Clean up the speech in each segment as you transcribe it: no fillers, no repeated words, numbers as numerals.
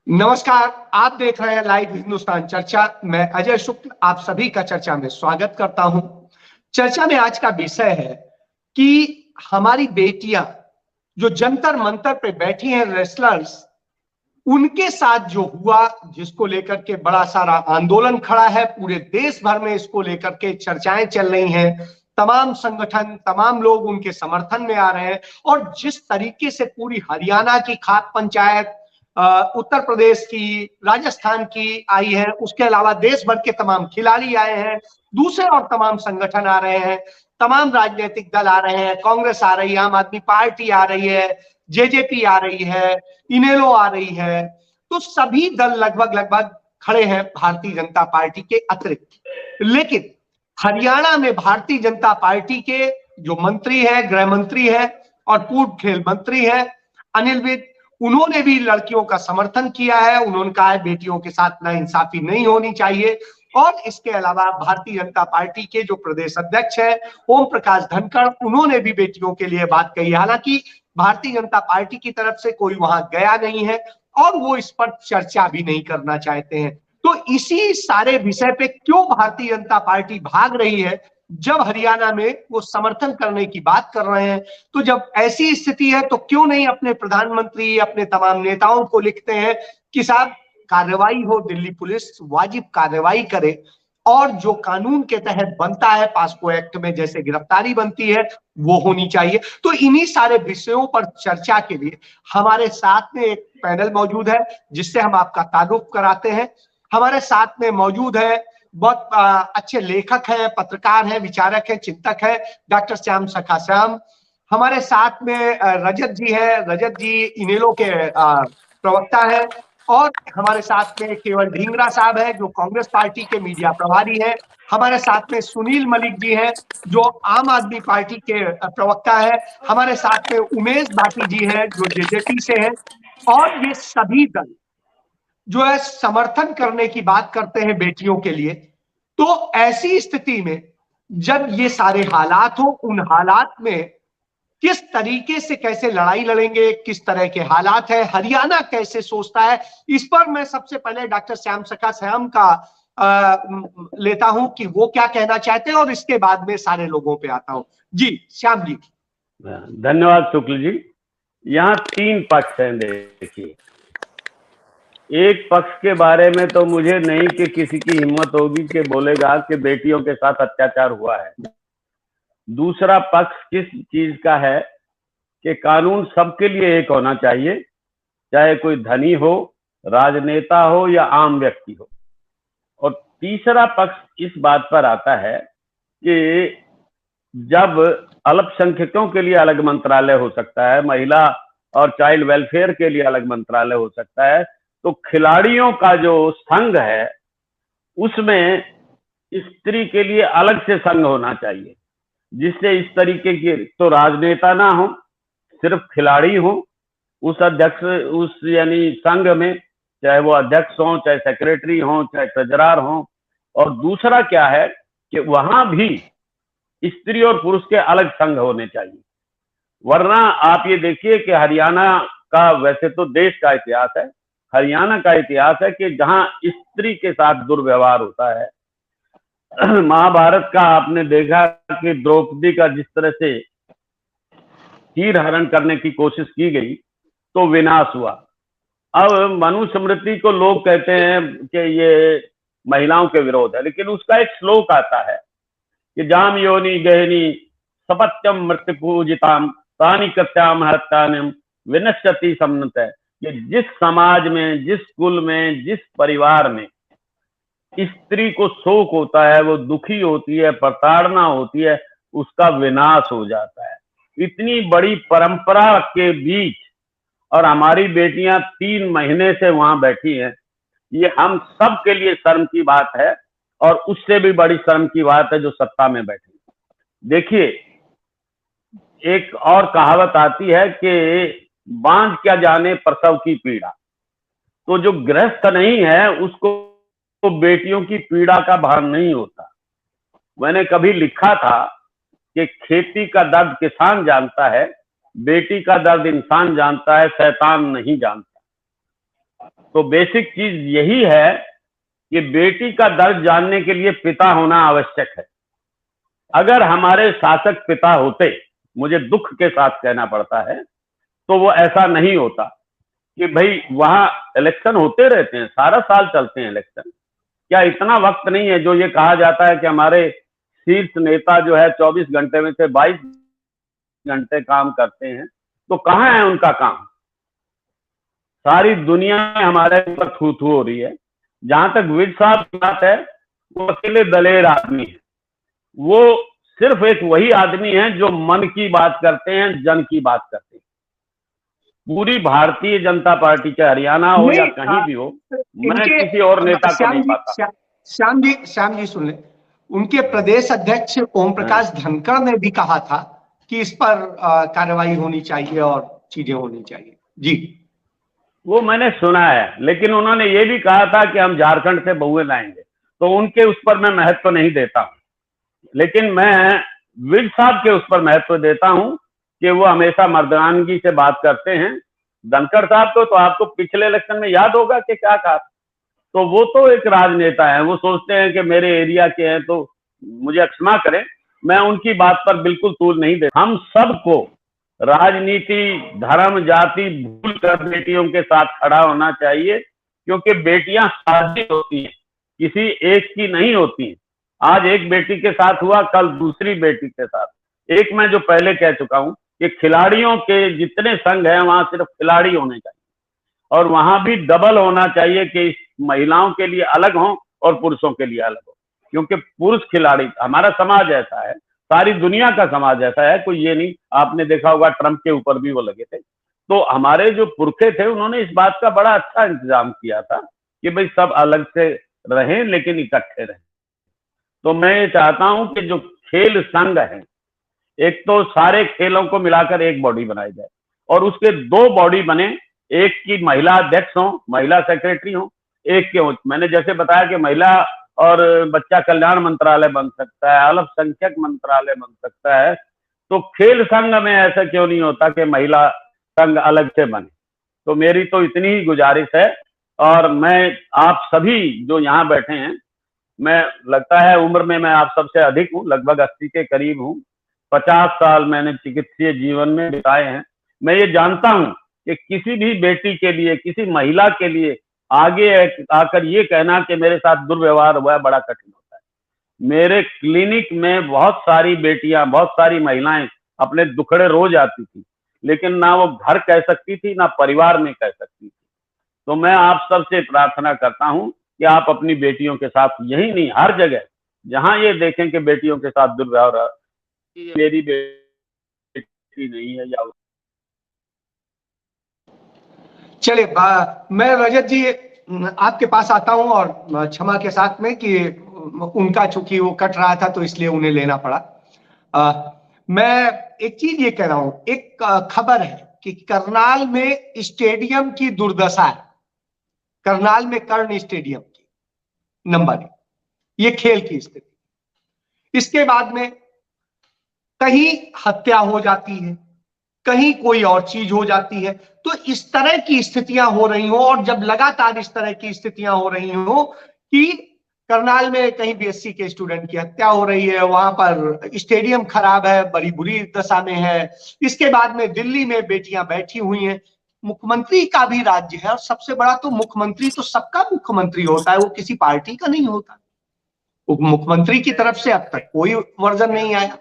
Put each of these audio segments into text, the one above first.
नमस्कार। आप देख रहे हैं लाइव हिंदुस्तान चर्चा। मैं अजय शुक्ल आप सभी का चर्चा में स्वागत करता हूं। चर्चा में आज का विषय है कि हमारी बेटियां जो जंतर मंतर पे बैठी हैं, रेसलर्स, उनके साथ जो हुआ, जिसको लेकर के बड़ा सारा आंदोलन खड़ा है, पूरे देश भर में इसको लेकर के चर्चाएं चल रही हैं। तमाम संगठन, तमाम लोग उनके समर्थन में आ रहे हैं। और जिस तरीके से पूरी हरियाणा की खाप पंचायत, उत्तर प्रदेश की, राजस्थान की आई है, उसके अलावा देश भर के तमाम खिलाड़ी आए हैं, दूसरे और तमाम संगठन आ रहे हैं, तमाम राजनीतिक दल आ रहे हैं, कांग्रेस आ रही है, आम आदमी पार्टी आ रही है, जेजेपी आ रही है, इनेलो आ रही है। तो सभी दल लगभग लगभग खड़े हैं भारतीय जनता पार्टी के अतिरिक्त। लेकिन हरियाणा में भारतीय जनता पार्टी के जो मंत्री है, गृह मंत्री है और पूर्व खेल मंत्री है अनिल विज, उन्होंने भी लड़कियों का समर्थन किया है। उन्होंने कहा है बेटियों के साथ नाइंसाफी नहीं होनी चाहिए। और इसके अलावा भारतीय जनता पार्टी के जो प्रदेश अध्यक्ष है ओम प्रकाश धनखड़, उन्होंने भी बेटियों के लिए बात कही। हालांकि भारतीय जनता पार्टी की तरफ से कोई वहां गया नहीं है और वो इस पर चर्चा भी नहीं करना चाहते हैं। तो इसी सारे विषय पे क्यों भारतीय जनता पार्टी भाग रही है, जब हरियाणा में वो समर्थन करने की बात कर रहे हैं, तो जब ऐसी स्थिति है तो क्यों नहीं अपने प्रधानमंत्री, अपने तमाम नेताओं को लिखते हैं कि साहब कार्रवाई हो, दिल्ली पुलिस वाजिब कार्रवाई करे और जो कानून के तहत बनता है पास्को एक्ट में जैसे गिरफ्तारी बनती है वो होनी चाहिए। तो इन्हीं सारे विषयों पर चर्चा के लिए हमारे साथ में एक पैनल मौजूद है जिससे हम आपका तारुफ कराते हैं। हमारे साथ में मौजूद है बहुत अच्छे लेखक हैं, पत्रकार हैं, विचारक हैं, चिंतक हैं, डॉक्टर श्याम सखा श्याम। हमारे साथ में रजत जी है, रजत जी इनेलो के प्रवक्ता है। और हमारे साथ में केवल ढींगरा साहब है जो कांग्रेस पार्टी के मीडिया प्रभारी हैं। हमारे साथ में सुनील मलिक जी हैं जो आम आदमी पार्टी के प्रवक्ता है। हमारे साथ में उमेश भाटी जी हैं जो जेजेपी से हैं। और ये सभी दल जो है समर्थन करने की बात करते हैं बेटियों के लिए। तो ऐसी स्थिति में जब ये सारे हालात हो, उन हालात में किस तरीके से कैसे लड़ाई लड़ेंगे, किस तरह के हालात है, हरियाणा कैसे सोचता है, इस पर मैं सबसे पहले डॉक्टर श्याम सखा श्याम का लेता हूं कि वो क्या कहना चाहते हैं और इसके बाद में सारे लोगों पे आता हूं। जी श्याम जी। धन्यवाद शुक्ल जी। यहाँ तीन पक्ष हैं। देखिए, एक पक्ष के बारे में तो मुझे नहीं कि किसी की हिम्मत होगी कि बोलेगा कि बेटियों के साथ अत्याचार हुआ है। दूसरा पक्ष किस चीज का है कि कानून सबके लिए एक होना चाहिए, चाहे कोई धनी हो, राजनेता हो या आम व्यक्ति हो। और तीसरा पक्ष इस बात पर आता है कि जब अल्पसंख्यकों के लिए अलग मंत्रालय हो सकता है, महिला और चाइल्ड वेलफेयर के लिए अलग मंत्रालय हो सकता है, तो खिलाड़ियों का जो संघ है उसमें स्त्री के लिए अलग से संघ होना चाहिए, जिससे इस तरीके की तो राजनेता ना हो, सिर्फ खिलाड़ी हो उस अध्यक्ष, उस यानी संघ में, चाहे वो अध्यक्ष हो, चाहे सेक्रेटरी हो, चाहे ट्रेजरर हो। और दूसरा क्या है कि वहां भी स्त्री और पुरुष के अलग संघ होने चाहिए। वरना आप ये देखिए कि हरियाणा का, वैसे तो देश का इतिहास है, हरियाणा का इतिहास है कि जहां स्त्री के साथ दुर्व्यवहार होता है। महाभारत का आपने देखा कि द्रौपदी का जिस तरह से चीर हरण करने की कोशिश की गई तो विनाश हुआ। अब मनुस्मृति को लोग कहते हैं कि ये महिलाओं के विरोध है, लेकिन उसका एक श्लोक आता है कि जाम योनि गहनी सपत्यम मृत्यु पूजिताम तानि कृत्याम हत्यानिम विनश्यति सम्नत है। कि जिस समाज में, जिस कुल में, जिस परिवार में स्त्री को शोक होता है, वो दुखी होती है, प्रताड़ना होती है, उसका विनाश हो जाता है। इतनी बड़ी परंपरा के बीच और हमारी बेटियां 3 महीने से वहां बैठी हैं, ये हम सब के लिए शर्म की बात है। और उससे भी बड़ी शर्म की बात है जो सत्ता में बैठी। देखिए, एक और कहावत आती है कि बांझ क्या जाने प्रसव की पीड़ा। तो जो गृहस्थ नहीं है उसको तो बेटियों की पीड़ा का भान नहीं होता। मैंने कभी लिखा था कि खेती का दर्द किसान जानता है, बेटी का दर्द इंसान जानता है, शैतान नहीं जानता। तो बेसिक चीज यही है कि बेटी का दर्द जानने के लिए पिता होना आवश्यक है। अगर हमारे शासक पिता होते, मुझे दुख के साथ कहना पड़ता है, तो वो ऐसा नहीं होता कि भाई वहां इलेक्शन होते रहते हैं, सारा साल चलते हैं इलेक्शन। क्या इतना वक्त नहीं है? जो ये कहा जाता है कि हमारे शीर्ष नेता जो है 24 घंटे में से 22 घंटे काम करते हैं, तो कहाँ है उनका काम? सारी दुनिया में हमारे ऊपर थू थू हो रही है। जहां तक विज साहब की बात है, वो अकेले दलेर आदमी है। वो सिर्फ एक वही आदमी है जो मन की बात करते हैं, जन की बात करते हैं। पूरी भारतीय जनता पार्टी, चाहे हरियाणा हो या कहीं भी हो, मैं किसी और नेता को नहीं पाता। श्याम जी सुन ले, उनके प्रदेश अध्यक्ष ओम प्रकाश धनखड़ ने भी कहा था कि इस पर कार्रवाई होनी चाहिए और चीजें होनी चाहिए। जी, वो मैंने सुना है, लेकिन उन्होंने ये भी कहा था कि हम झारखंड से बहुएं लाएंगे, तो उनके उस पर मैं महत्व नहीं देता हूं। लेकिन मैं विज साहब के उस पर महत्व देता हूं कि वो हमेशा मर्दानगी से बात करते हैं। धनखड़ साहब को तो आपको पिछले इलेक्शन में याद होगा कि क्या कहा, तो वो तो एक राजनेता है, वो सोचते हैं कि मेरे एरिया के हैं, तो मुझे क्षमा करें, मैं उनकी बात पर बिल्कुल तूल नहीं दे। हम सबको राजनीति, धर्म, जाति भूल कर बेटियों के साथ खड़ा होना चाहिए, क्योंकि बेटियां साझी होती हैं, किसी एक की नहीं होती हैं। आज एक बेटी के साथ हुआ, कल दूसरी बेटी के साथ। एक मैं जो पहले कह चुका हूं कि खिलाड़ियों के जितने संघ हैं वहां सिर्फ खिलाड़ी होने चाहिए, और वहां भी डबल होना चाहिए कि महिलाओं के लिए अलग हो और पुरुषों के लिए अलग हो। क्योंकि पुरुष खिलाड़ी, हमारा समाज ऐसा है, सारी दुनिया का समाज ऐसा है, कोई ये नहीं। आपने देखा होगा ट्रंप के ऊपर भी वो लगे थे। तो हमारे जो पुरखे थे उन्होंने इस बात का बड़ा अच्छा इंतजाम किया था कि भाई सब अलग से रहें लेकिन इकट्ठे रहें। तो मैं ये चाहता हूं कि जो खेल संघ है, एक तो सारे खेलों को मिलाकर एक बॉडी बनाई जाए, और उसके दो बॉडी बने, एक की महिला अध्यक्ष हो, महिला सेक्रेटरी हो, एक के हो। मैंने जैसे बताया कि महिला और बच्चा कल्याण मंत्रालय बन सकता है, अल्पसंख्यक मंत्रालय बन सकता है, तो खेल संघ में ऐसा क्यों नहीं होता कि महिला संघ अलग से बने? तो मेरी तो इतनी ही गुजारिश है। और मैं आप सभी जो यहाँ बैठे हैं, मैं लगता है उम्र में मैं आप सबसे अधिक हूँ, लगभग 80 के करीब हूँ। 50 साल मैंने चिकित्सीय जीवन में बिताए हैं। मैं ये जानता हूँ कि किसी भी बेटी के लिए, किसी महिला के लिए आगे आकर ये कहना कि मेरे साथ दुर्व्यवहार हुआ है, बड़ा कठिन होता है। मेरे क्लिनिक में बहुत सारी बेटियां, बहुत सारी महिलाएं अपने दुखड़े रोज आती थी, लेकिन ना वो घर कह सकती थी, ना परिवार में कह सकती थी। तो मैं आप सबसे प्रार्थना करता हूं कि आप अपनी बेटियों के साथ, यही नहीं हर जगह जहां ये देखें कि बेटियों के साथ दुर्व्यवहार, मेरी बेटी नहीं है या चलिए मैं रजत जी आपके पास आता हूं, और क्षमा के साथ में कि उनका चूंकि वो कट रहा था तो इसलिए उन्हें लेना पड़ा। मैं एक चीज ये कह रहा हूं, एक खबर है कि करनाल में स्टेडियम की दुर्दशा है। करनाल में कर्ण स्टेडियम की नंबर 1, ये खेल की स्थिति। इसके बाद में कहीं हत्या हो जाती है, कहीं कोई और चीज हो जाती है। तो इस तरह की स्थितियां हो रही हो, और जब लगातार इस तरह की स्थितियां हो रही हो कि करनाल में कहीं बीएससी के स्टूडेंट की हत्या हो रही है, वहां पर स्टेडियम खराब है, बड़ी बुरी दशा में है। इसके बाद में दिल्ली में बेटियां बैठी हुई हैं। मुख्यमंत्री का भी राज्य है, और सबसे बड़ा तो मुख्यमंत्री तो सबका मुख्यमंत्री होता है, वो किसी पार्टी का नहीं होता। मुख्यमंत्री की तरफ से अब तक कोई वर्जन नहीं आया।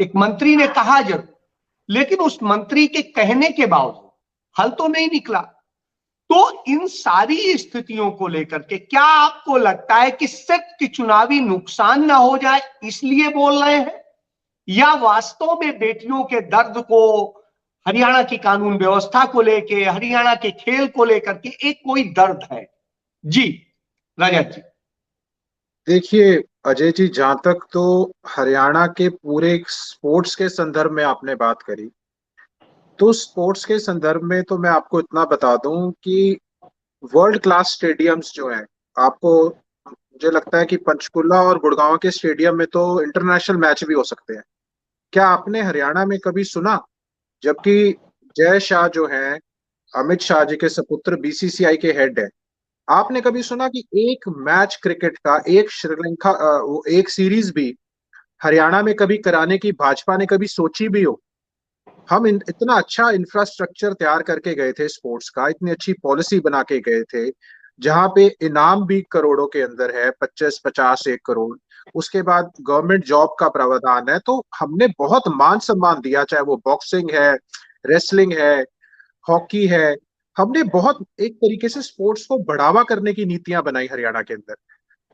एक मंत्री ने कहा जरूर, लेकिन उस मंत्री के कहने के बावजूद हल तो नहीं निकला। तो इन सारी स्थितियों को लेकर के क्या आपको लगता है कि सिर्फ कि चुनावी नुकसान ना हो जाए इसलिए बोल रहे हैं, या वास्तव में बेटियों के दर्द को, हरियाणा की कानून व्यवस्था को लेके, हरियाणा के खेल को लेकर के एक कोई दर्द है? जी रजत जी। देखिए अजय जी, जहां तक तो हरियाणा के पूरे स्पोर्ट्स के संदर्भ में आपने बात करी, तो स्पोर्ट्स के संदर्भ में तो मैं आपको इतना बता दूं कि वर्ल्ड क्लास स्टेडियम्स जो हैं, आपको मुझे लगता है कि पंचकुला और गुड़गांव के स्टेडियम में तो इंटरनेशनल मैच भी हो सकते हैं। क्या आपने हरियाणा में कभी सुना? जबकि जय शाह जो हैं अमित शाह जी के सपुत्र बीसीसीआई के हेड है। आपने कभी सुना कि एक मैच क्रिकेट का, एक श्रीलंका एक सीरीज भी हरियाणा में कभी कराने की भाजपा ने कभी सोची भी हो? हम इतना अच्छा इंफ्रास्ट्रक्चर तैयार करके गए थे स्पोर्ट्स का, इतनी अच्छी पॉलिसी बना के गए थे, जहां पे इनाम भी करोड़ों के अंदर है, 25-50-1 करोड़। उसके बाद गवर्नमेंट जॉब का प्रावधान है। तो हमने बहुत मान सम्मान दिया, चाहे वो बॉक्सिंग है, रेसलिंग है, हॉकी है। हमने बहुत एक तरीके से स्पोर्ट्स को बढ़ावा करने की नीतियां बनाई हरियाणा के अंदर।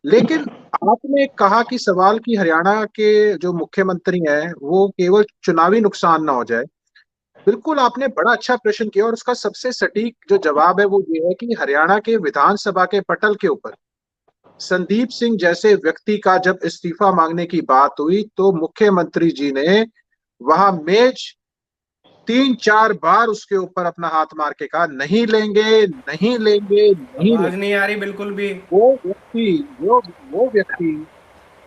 लेकिन आपने कहा कि सवाल कि हरियाणा के जो मुख्यमंत्री हैं वो केवल चुनावी नुकसान ना हो जाए। बिल्कुल, आपने बड़ा अच्छा प्रश्न किया, और उसका सबसे सटीक जो जवाब है वो ये है कि हरियाणा के विधानसभा के पटल के ऊपर संदीप सिंह जैसे व्यक्ति का जब इस्तीफा मांगने की बात हुई तो मुख्यमंत्री जी ने वहां मेज 3-4 बार उसके ऊपर अपना हाथ मार के कहा, नहीं लेंगे, नहीं लेंगे, नहीं आवाज लेंगे। नहीं आ रही बिल्कुल भी। वो व्यक्ति वो व्यक्ति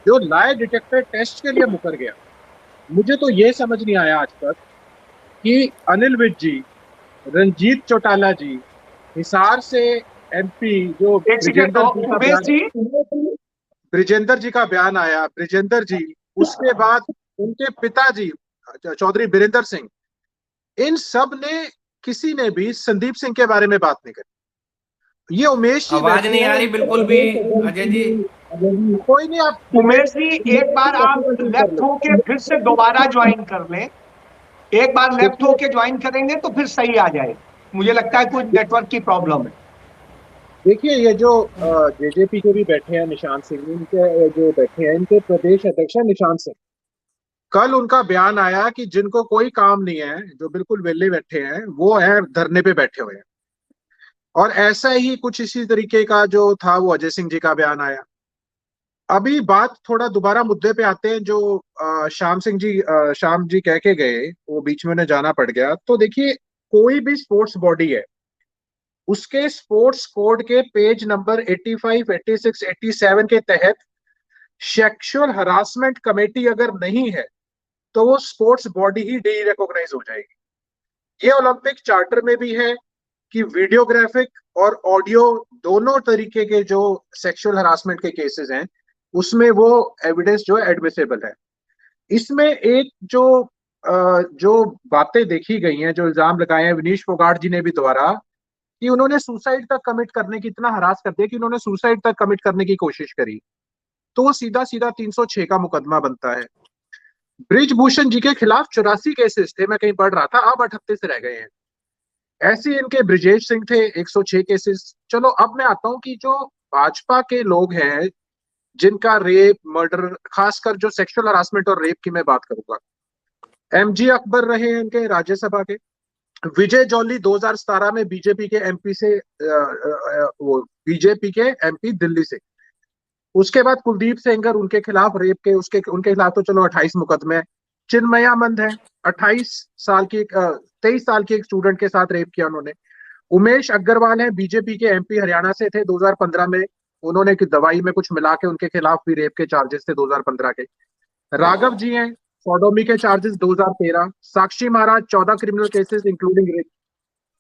जो लाई डिटेक्टर टेस्ट के लिए मुकर गया। मुझे तो ये समझ नहीं आया आज तक कि अनिल विज जी, रंजीत चौटाला जी, हिसार से एमपी जो एक सेकेंड उमेश जी, ब्रिजेंद्र जी का बयान आया, ब्रिजेंद्र जी, उसके बाद उनके पिताजी चौधरी बीरेंद्र सिंह, इन सब ने, किसी ने भी संदीप सिंह के बारे में बात नहीं करी। ये उमेश जी आवाज बैठे नहीं आ हैं, रही बिल्कुल भी अजय जी। कोई नहीं, आप उमेश जी एक बार आप लेफ्ट होके फिर से दोबारा ज्वाइन कर लें। एक बार लेफ्ट होके ज्वाइन करेंगे तो फिर सही आ जाएगा। मुझे लगता है कुछ नेटवर्क की प्रॉब्लम है। देखिए, ये जो जेजेपी के भी बैठे हैं निशान सिंह, इनके जो बैठे हैं, इनके प्रदेश अध्यक्ष हैं निशान सिंह। कल उनका बयान आया कि जिनको कोई काम नहीं है, जो बिल्कुल वेले बैठे हैं, वो है धरने पे बैठे हुए हैं। और ऐसा ही कुछ इसी तरीके का जो था वो अजय सिंह जी का बयान आया। अभी बात थोड़ा दोबारा मुद्दे पे आते हैं जो श्याम जी कह के गए, वो बीच में उन्हें जाना पड़ गया। तो देखिए, कोई भी स्पोर्ट्स बॉडी है, उसके स्पोर्ट्स कोड के पेज नंबर 85, 86, 87 के तहत सेक्सुअल हरासमेंट कमेटी अगर नहीं है तो वो स्पोर्ट्स बॉडी ही डी रिकॉग्नाइज हो जाएगी। ये ओलंपिक चार्टर में भी है कि वीडियोग्राफिक और ऑडियो दोनों तरीके के जो सेक्सुअल हरासमेंट के केसेस हैं उसमें वो एविडेंस जो है एडमिसेबल है। इसमें एक जो बातें देखी गई हैं, जो इल्जाम लगाए हैं विनीश फोगाट जी ने भी दोबारा, कि उन्होंने सुसाइड तक कमिट करने की, इतना हरास कर दिया कि उन्होंने सुसाइड तक कमिट करने की कोशिश करी, तो वो सीधा सीधा 306 का मुकदमा बनता है। ब्रिजभूषण जी के खिलाफ 84 केसेस थे, मैं कहीं पढ़ रहा था, अब 38 रह गए हैं। ऐसे इनके ब्रिजेश सिंह थे, 106 केसेस। चलो, अब मैं आता हूं कि जो भाजपा के लोग हैं जिनका रेप, मर्डर, खासकर जो सेक्सुअल हरासमेंट और रेप की मैं बात करूंगा, एमजी अकबर रहे हैं इनके राज्यसभा के, विजय जॉली 2017 में बीजेपी के एमपी से वो बीजेपी के एमपी दिल्ली से। उसके बाद कुलदीप सेंगर, उनके खिलाफ रेप के, उनके खिलाफ तो चलो 28 मुकदमे। चिन्मया मंद है, 23 साल की एक स्टूडेंट के साथ रेप किया उन्होंने। उमेश अग्रवाल है, बीजेपी के एमपी, हरियाणा से थे 2015 में, उन्होंने की दवाई में कुछ मिला के, उनके खिलाफ भी रेप के चार्जेस थे 2015 के। राघव जी हैं, सोडोमी के charges 2013। Sakshi Maharaj 14 criminal cases including rape.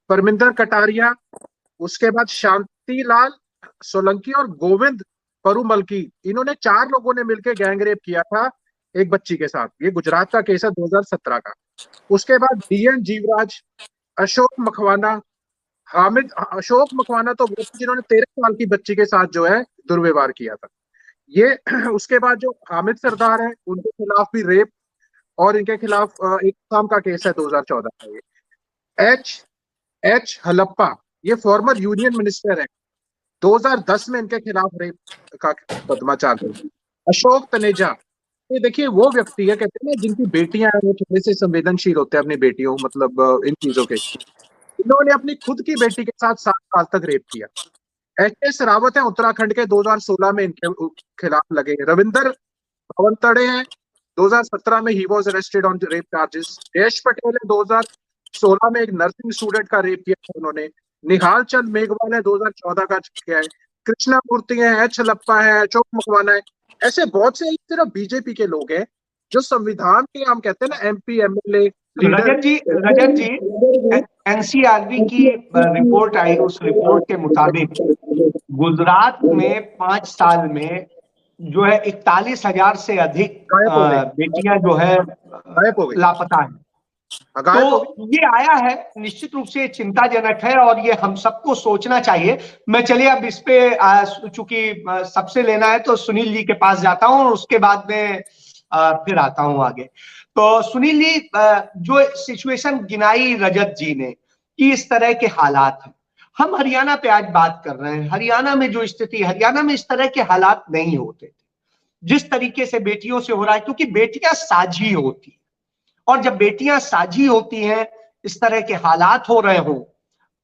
Parminder Kataria, उसके बाद शांतिलाल सोलंकी और गोविंद परुमलकी, इन्होंने 4 लोगों ने मिलकर गैंग रेप किया था एक बच्ची के साथ। ये गुजरात का केस है 2017 का। उसके बाद डीएन जीवराज, अशोक मखवाना, अशोक मखवाना तो वो जिन्होंने 13 साल की बच्ची के साथ जो है दुर्व्यवहार किया था ये। उसके बाद जो हामिद सरदार है, उनके खिलाफ भी रेप, और इनके खिलाफ एक काम का केस है 2014 का। ये एच हलप्पा, ये फॉर्मर यूनियन मिनिस्टर है, 2010 में इनके खिलाफ रेप का मुकदमा चालू है। अशोक तनेजा, ये देखिए वो व्यक्ति है, कहते हैं ना जिनकी बेटियां हैं वो थोड़े से संवेदनशील होते हैं अपनी बेटियों, मतलब इन चीजों के। इन्होंने अपनी खुद की बेटी के साथ 7 साल तक रेप किया। एच रावत है उत्तराखंड के, 2016 में इनके खिलाफ लगे। रविंदर भवनतड़े हैं, 2017 में he was arrested on rape charges. Jayesh Patel है, 2016 में एक नर्सिंग स्टूडेंट का रेप किया था उन्होंने। निहाल चंद मेघवाल है, 2014 का किया है। कृष्णा मूर्ति है, एच लप्पा है, अशोक मकवाना है। ऐसे बहुत से सिर्फ बीजेपी के लोग हैं जो संविधान के, हम कहते हैं ना, एमपी, एमएलए, रजत जी एनसीआरबी की रिपोर्ट आई, उस रिपोर्ट के मुताबिक गुजरात में 5 साल में जो है 41,000 से अधिक गायब हो गई, बेटियां जो है गायब हो गई, लापता हैं। गायब हो तो ये आया है, निश्चित रूप से चिंताजनक है और ये हम सबको सोचना चाहिए। मैं चलिए अब इस पे चूंकि सबसे लेना है तो सुनील जी के पास जाता हूं और उसके बाद में फिर आता हूं आगे। तो सुनील जी, जो सिचुएशन गिनाई रजत जी ने कि इस तरह के हालात हैं, हम हरियाणा पे आज बात कर रहे हैं। हरियाणा में जो स्थिति, हरियाणा में इस तरह के हालात नहीं होते थे जिस तरीके से बेटियों से हो रहा है, क्योंकि बेटियां साझी होती हैं और जब बेटियां साझी होती हैं, इस तरह के हालात हो रहे हो,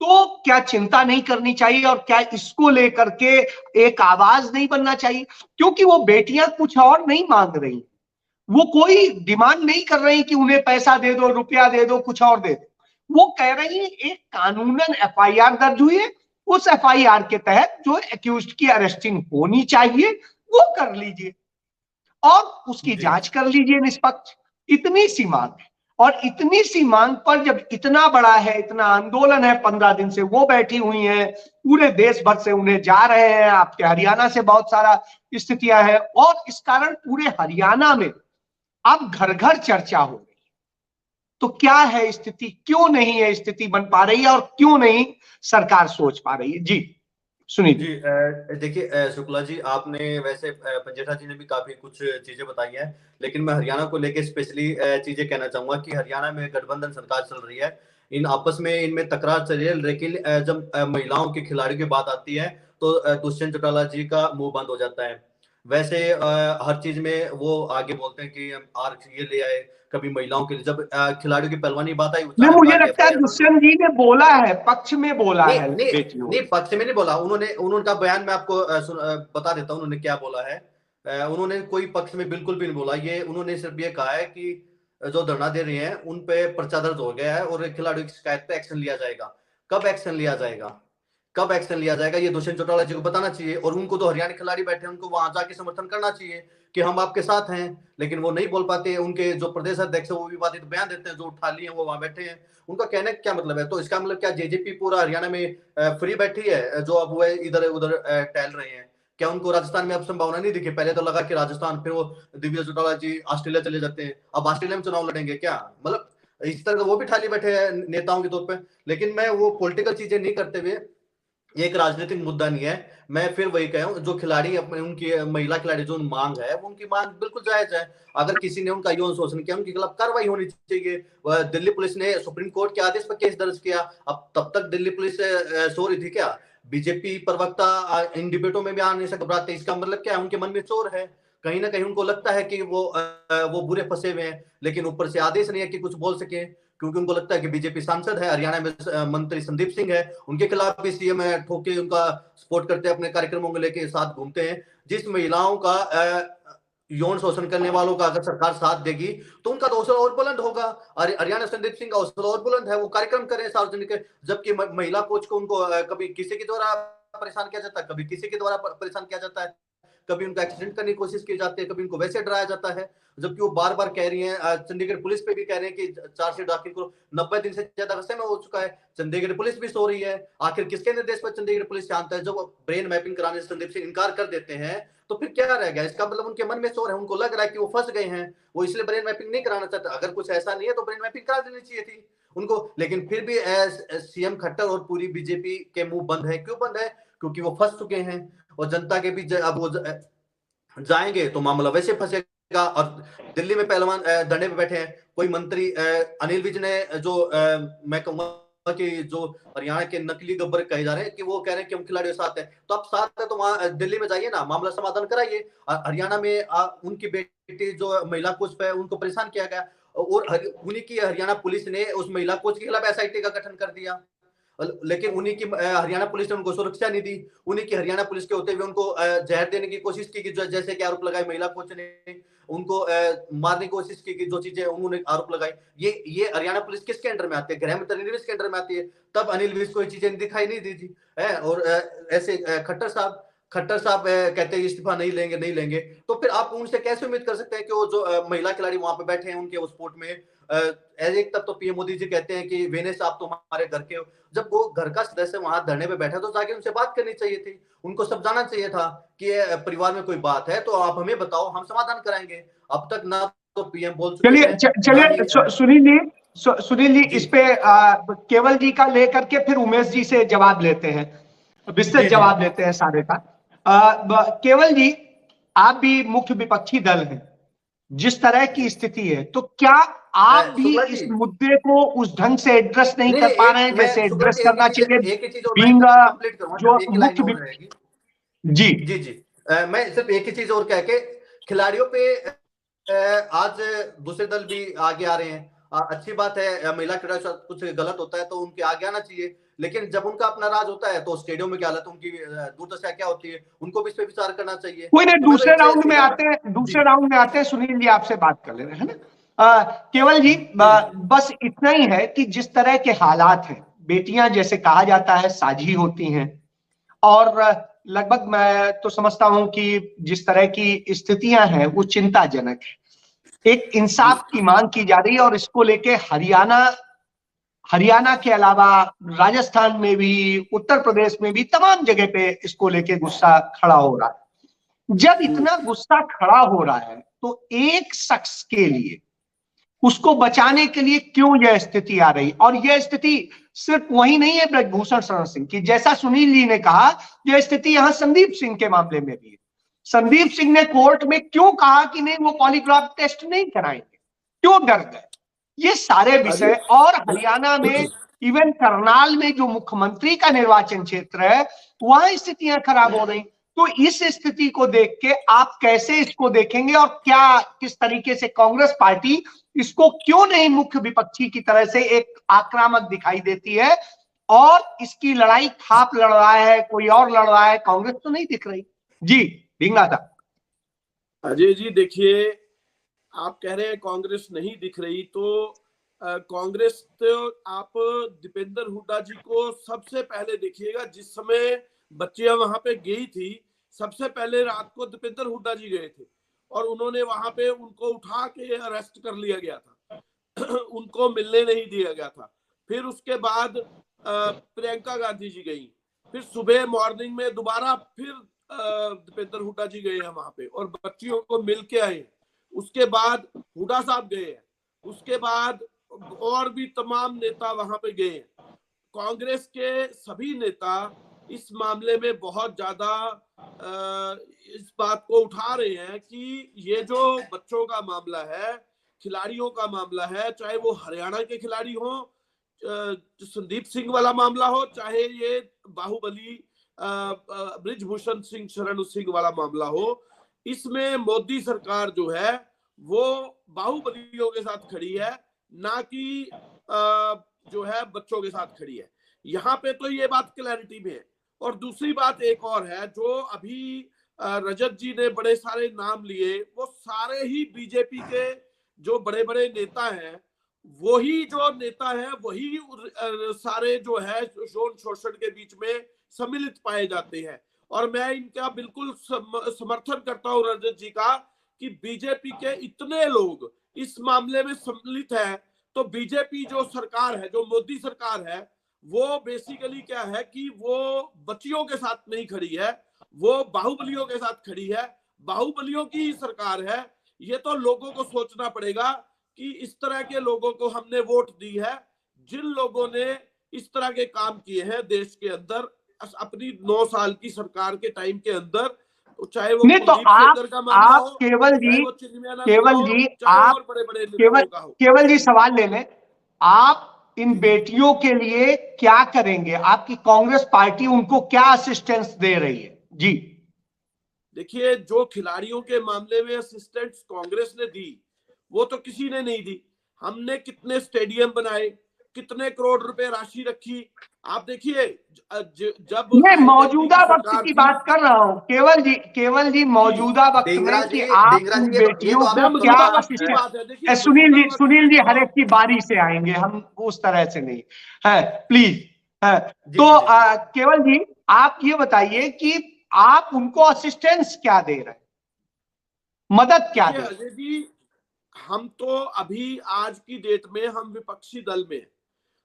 तो क्या चिंता नहीं करनी चाहिए और क्या इसको लेकर के एक आवाज नहीं बनना चाहिए? क्योंकि वो बेटियां कुछ और नहीं मांग रही, वो कोई डिमांड नहीं कर रही कि उन्हें पैसा दे दो, रुपया दे दो, कुछ और दे दो। वो कह रही है एक कानूनन एफआईआर दर्ज हुई है, उस एफआईआर के तहत जो एक्यूज्ड की अरेस्टिंग होनी चाहिए वो कर लीजिए और उसकी जांच कर लीजिए निष्पक्ष। इतनी सी मांग है और इतनी सी मांग पर जब इतना बड़ा है, इतना आंदोलन है, 15 दिन से वो बैठी हुई हैं, पूरे देश भर से उन्हें जा रहे हैं, आपके हरियाणा से बहुत सारा स्थितियां हैं और इस कारण पूरे हरियाणा में अब घर घर चर्चा हो रही है। तो क्या है स्थिति, क्यों नहीं है स्थिति बन पा रही है और क्यों नहीं सरकार सोच पा रही है? जी सुनील जी देखिए शुक्ला जी, आपने वैसे पंजेठा जी ने भी काफी कुछ चीजें बताई हैं, लेकिन मैं हरियाणा को लेके स्पेशली चीजें कहना चाहूंगा कि हरियाणा में गठबंधन सरकार चल रही है, इन आपस में इनमें तकरार चल रही है, लेकिन जब महिलाओं के खिलाड़ियों की बात आती है तो दुष्यंत चौटाला जी का मुंह बंद हो जाता है। वैसे हर चीज में वो आगे बोलते हैं कि हम आर ये ले आए, कभी महिलाओं के लिए जब खिलाड़ियों की पहलवानी बात आई, नहीं, मुझे लगता है FIR दुष्यंत जी ने बोला है, पक्ष में बोला नहीं है नहीं बेटियों। नहीं, पक्ष में नहीं बोला उन्होंने, उनका बयान मैं आपको बता देता हूँ उन्होंने क्या बोला है। उन्होंने कोई पक्ष में बिल्कुल भी नहीं बोला, ये उन्होंने सिर्फ ये कहा है कि जो धरना दे रहे हैं उन पे पर्चा दर्ज हो गया है और खिलाड़ियों की शिकायत पे एक्शन लिया जाएगा। कब एक्शन लिया जाएगा, कब एक्शन लिया जाएगा, ये दुष्यंत चौटाला जी को बताना चाहिए और उनको तो हरियाणा खिलाड़ी बैठे हैं, उनको वहां जाके समर्थन करना चाहिए कि हम आपके साथ हैं, लेकिन वो नहीं बोल पाते। उनके जो प्रदेश अध्यक्ष है वो विवादित बयान देते हैं, जो उठा लिए हैं वो वहां बैठे हैं, उनका कहने का क्या मतलब है? तो इसका मतलब क्या जेजेपी पूरा हरियाणा में फ्री बैठी है, जो अब वो इधर उधर टहल रहे हैं? क्या उनको राजस्थान में अब संभावना नहीं दिखी? पहले तो लगा कि राजस्थान, फिर वो दिव्य चौटाला जी ऑस्ट्रेलिया चले जाते हैं, अब ऑस्ट्रेलिया में चुनाव लड़ेंगे क्या? मतलब इस तरह वो भी ठाली बैठे हैं नेताओं के तौर पर। लेकिन मैं वो पॉलिटिकल चीजें नहीं करते हुए, ये एक राजनीतिक मुद्दा नहीं है, मैं फिर वही कह हूं, जो खिलाड़ी अपने उनकी महिला खिलाड़ी जो मांग है वो उनकी मांग बिल्कुल जायज है। अगर किसी ने उनका यौन शोषण किया, उनके खिलाफ कार्रवाई होनी चाहिए। दिल्ली पुलिस ने सुप्रीम कोर्ट के आदेश पर केस दर्ज किया, अब तब तक दिल्ली पुलिस सो रही थी क्या? बीजेपी प्रवक्ता इन डिबेटों में भी आने से घबराते, इसका मतलब क्या है? उनके मन में चोर है, कहीं ना कहीं उनको लगता है कि वो बुरे फंसे हुए हैं, लेकिन ऊपर से आदेश नहीं है कि कुछ बोल सके, क्योंकि उनको लगता है कि बीजेपी सांसद है, हरियाणा में मंत्री संदीप सिंह है, उनके खिलाफ भी सीएम ठोके उनका सपोर्ट करते हैं, अपने कार्यक्रमों को लेके साथ घूमते हैं। जिस महिलाओं का यौन शोषण करने वालों का अगर सरकार साथ देगी तो उनका तो हौसला और बुलंद होगा। हरियाणा संदीप सिंह का हौसला और बुलंद है, वो कार्यक्रम करें सार्वजनिक, जबकि महिला कोच को उनको कभी किसी के द्वारा परेशान किया जाता है, कभी किसी के द्वारा परेशान किया जाता है, कभी उनका एक्सीडेंट करने की कोशिश की जाती है, कभी उनको वैसे डराया जाता है, जबकि वो बार बार कह रही हैं, चंडीगढ़ पुलिस पे भी कह रहे हैं कि चार्जशीट दाखिल करो, 90 दिन से ज्यादा समय हो चुका है, चंडीगढ़ पुलिस भी सो रही है। आखिर किसके निर्देश पर चंडीगढ़ पुलिस शांत है? जब ब्रेन मैपिंग कराने से संदीप सिंह इनकार कर देते हैं तो फिर क्या रह गया? इसका मतलब उनके मन में शोर है, उनको लग रहा है कि वो फंस गए हैं, वो इसलिए ब्रेन मैपिंग नहीं कराना चाहते। अगर कुछ ऐसा नहीं है तो ब्रेन मैपिंग करा देनी चाहिए थी उनको, लेकिन फिर भी सीएम खट्टर और पूरी बीजेपी के मुंह बंद है। क्यों बंद है? क्योंकि वो फंस चुके हैं और जनता के बीच अब वो जाएंगे तो मामला वैसे फंसेगा। और दिल्ली में पहलवान धरने पे बैठे हैं, कोई मंत्री अनिल विज ने जो मैं कहूंगा कि जो हरियाणा के नकली गब्बर कहे जा रहे हैं कि वो कह रहे हैं कि हम खिलाड़ियों साथ हैं, तो आप साथ है तो वहां दिल्ली में जाइए ना, मामला समाधान कराइए। हरियाणा में उनकी बेटी जो महिला कोच पे उनको परेशान किया गया और उन्हीं की हरियाणा पुलिस ने उस महिला कोच के खिलाफ एसआईटी का गठन कर दिया, लेकिन उन्हीं की हरियाणा पुलिस ने उनको सुरक्षा नहीं दी। उन्हीं की हरियाणा पुलिस के होते हुए उनको जहर देने की कोशिश की, जैसे कि आरोप लगाए महिला कोच ने, उनको मारने की कोशिश की, जो चीजें उन्होंने आरोप लगाई। ये हरियाणा पुलिस किसके अंडर में आती है? गृह मंत्री के अंडर में आती है। तब अनिल विज को ये चीजें दिखाई नहीं दी थी और ऐसे खट्टर साहब कहते हैं इस्तीफा नहीं लेंगे, नहीं लेंगे, तो फिर आप उनसे कैसे उम्मीद कर सकते हैं कि वो जो महिला खिलाड़ी वहां पे बैठे हैं उनके उस स्पोर्ट में एक तब तो पीएम मोदी जी कहते हैं कि वेनेस आप तो हमारे घर के हो। जब वो घर का सदस्य वहां धरने पे बैठा तो जाके उनसे बात करनी चाहिए थी, उनको समझाना चाहिए था कि परिवार में कोई बात है तो आप हमें बताओ, हम समाधान कराएंगे। अब तक ना तो पीएम बोल चुके चलिए हैं, चलिए सुनील जी इस पे केवल जी का लेकर के फिर उमेश जी से जवाब लेते हैं, विस्तृत जवाब लेते हैं सारे का। केवल जी, आप भी मुख्य विपक्षी दल हैं, जिस तरह की स्थिति है तो क्या आप भी इस मुद्दे को उस ढंग से एड्रेस नहीं कर पा रहे हैं जैसे एड्रेस करना चाहिए? एक ही चीज और बीइंग कंप्लीट करूंगा, जो एक लाइन मुख्य और रहेगी। जी जी, मैं सिर्फ एक ही चीज और कह के, खिलाड़ियों पे आज दूसरे दल भी आगे आ रहे हैं। अच्छी बात है, महिला क्रीड़ा कुछ गलत होता है तो उनके आगे आना चाहिए, लेकिन जब उनका अपना राज होता है तो स्टेडियम में क्या हालत, उनकी दुर्दशा क्या होती है, उनको भी इस पे विचार करना चाहिए। कोई नहीं, दूसरे राउंड में आते हैं सुनील जी, आपसे बात कर ले रहे हैं ना। केवल जी, बस इतना ही है कि जिस तरह के हालात हैं, बेटियां जैसे कहा जाता है साझी होती हैं, और लगभग मैं तो समझता हूं कि जिस तरह की स्थितियां हैं वो चिंताजनक है। एक इंसाफ की मांग की जा रही है और इसको लेके हरियाणा के अलावा राजस्थान में भी, उत्तर प्रदेश में भी, तमाम जगह पे इसको लेके गुस्सा खड़ा हो रहा है। जब इतना गुस्सा खड़ा हो रहा है तो एक शख्स के लिए, उसको बचाने के लिए क्यों यह स्थिति आ रही? और यह स्थिति सिर्फ वही नहीं है ब्रजभूषण शरण सिंह की, जैसा सुनील जी ने कहा, यह स्थिति यहां संदीप सिंह के मामले में भी है। संदीप सिंह ने कोर्ट में क्यों कहा कि नहीं वो पॉलीग्राफ टेस्ट नहीं कराएंगे, क्यों डर गए? ये सारे विषय, और हरियाणा में इवन करनाल में जो मुख्यमंत्री का निर्वाचन क्षेत्र है वहां स्थितियां खराब हो रही। तो इस स्थिति को देख के आप कैसे इसको देखेंगे, और क्या किस तरीके से कांग्रेस पार्टी इसको क्यों नहीं मुख्य विपक्षी की तरह से एक आक्रामक दिखाई देती है, और इसकी लड़ाई खाप लड़ रहा है, कोई और लड़ रहा है, कांग्रेस तो नहीं दिख रही? जी ढींगरा था। अजय जी देखिए, आप कह रहे हैं कांग्रेस नहीं दिख रही, तो कांग्रेस तो आप दीपेंद्र हुड्डा जी को सबसे पहले देखिएगा, जिस समय बच्चियां वहां पे गई थी, सबसे पहले रात को दीपेंद्र हुड्डा जी गए थे और उन्होंने वहां पे उनको उठा के अरेस्ट कर लिया गया था उनको मिलने नहीं दिया गया था। फिर उसके बाद प्रियंका गांधी जी गई, फिर सुबह मॉर्निंग में दोबारा फिर दीपेंद्र हुड्डा जी गए हैं वहां पे और बच्चियों को मिल के आए। उसके बाद हुड्डा साहब गए हैं, उसके बाद और भी तमाम नेता वहां पे गए हैं। कांग्रेस के सभी नेता इस मामले में बहुत ज्यादा इस बात को उठा रहे हैं कि ये जो बच्चों का मामला है, खिलाड़ियों का मामला है, चाहे वो हरियाणा के खिलाड़ी हो, संदीप सिंह वाला मामला हो, चाहे ये बाहुबली ब्रजभूषण सिंह शरण सिंह वाला मामला हो, इसमें मोदी सरकार जो है वो बाहुबलियों के साथ खड़ी है, ना कि जो है बच्चों के साथ खड़ी है। यहाँ पे तो ये बात क्लैरिटी में है। और दूसरी बात एक और है, जो अभी रजत जी ने बड़े सारे नाम लिए, वो सारे ही बीजेपी के जो बड़े बड़े नेता हैं, वही जो नेता है वही सारे जो है यौन शोषण के बीच में सम्मिलित पाए जाते हैं। और मैं इनका बिल्कुल समर्थन करता हूँ रजत जी का कि बीजेपी के इतने लोग इस मामले में सम्मिलित है, तो बीजेपी जो सरकार है, जो मोदी सरकार है, वो बेसिकली क्या है कि वो बच्चियों के साथ नहीं खड़ी है, वो बाहुबलियों के साथ खड़ी है, बाहुबलियों की ही सरकार है। ये तो लोगों को सोचना पड़ेगा कि इस तरह के लोगों को हमने वोट दी है, जिन लोगों ने इस तरह के काम किए हैं देश के अंदर अपनी 9 साल की सरकार के टाइम के अंदर, चाहे वो नहीं तो आप केवल जी सवाल ले लें, आप इन बेटियों के लिए क्या करेंगे? आपकी कांग्रेस पार्टी उनको क्या असिस्टेंस दे रही है? जी देखिए, जो खिलाड़ियों के मामले में असिस्टेंस कांग्रेस ने दी वो तो किसी ने नहीं दी। हमने कितने स्टेडियम बनाए, कितने करोड़ रुपए राशि रखी, आप देखिए। जब मैं मौजूदा वक्त की बात कर रहा हूं केवल जी मौजूदा वक्त में कि आप बेटियों को क्या असिस्टेंस। सुनील जी हर एक की बारी से आएंगे, हम उस तरह से नहीं है, प्लीज है। तो केवल जी आप ये बताइए कि आप उनको असिस्टेंस क्या दे रहे हैं, मदद क्या दे रहे हैं? हम तो अभी आज की डेट में हम विपक्षी दल में,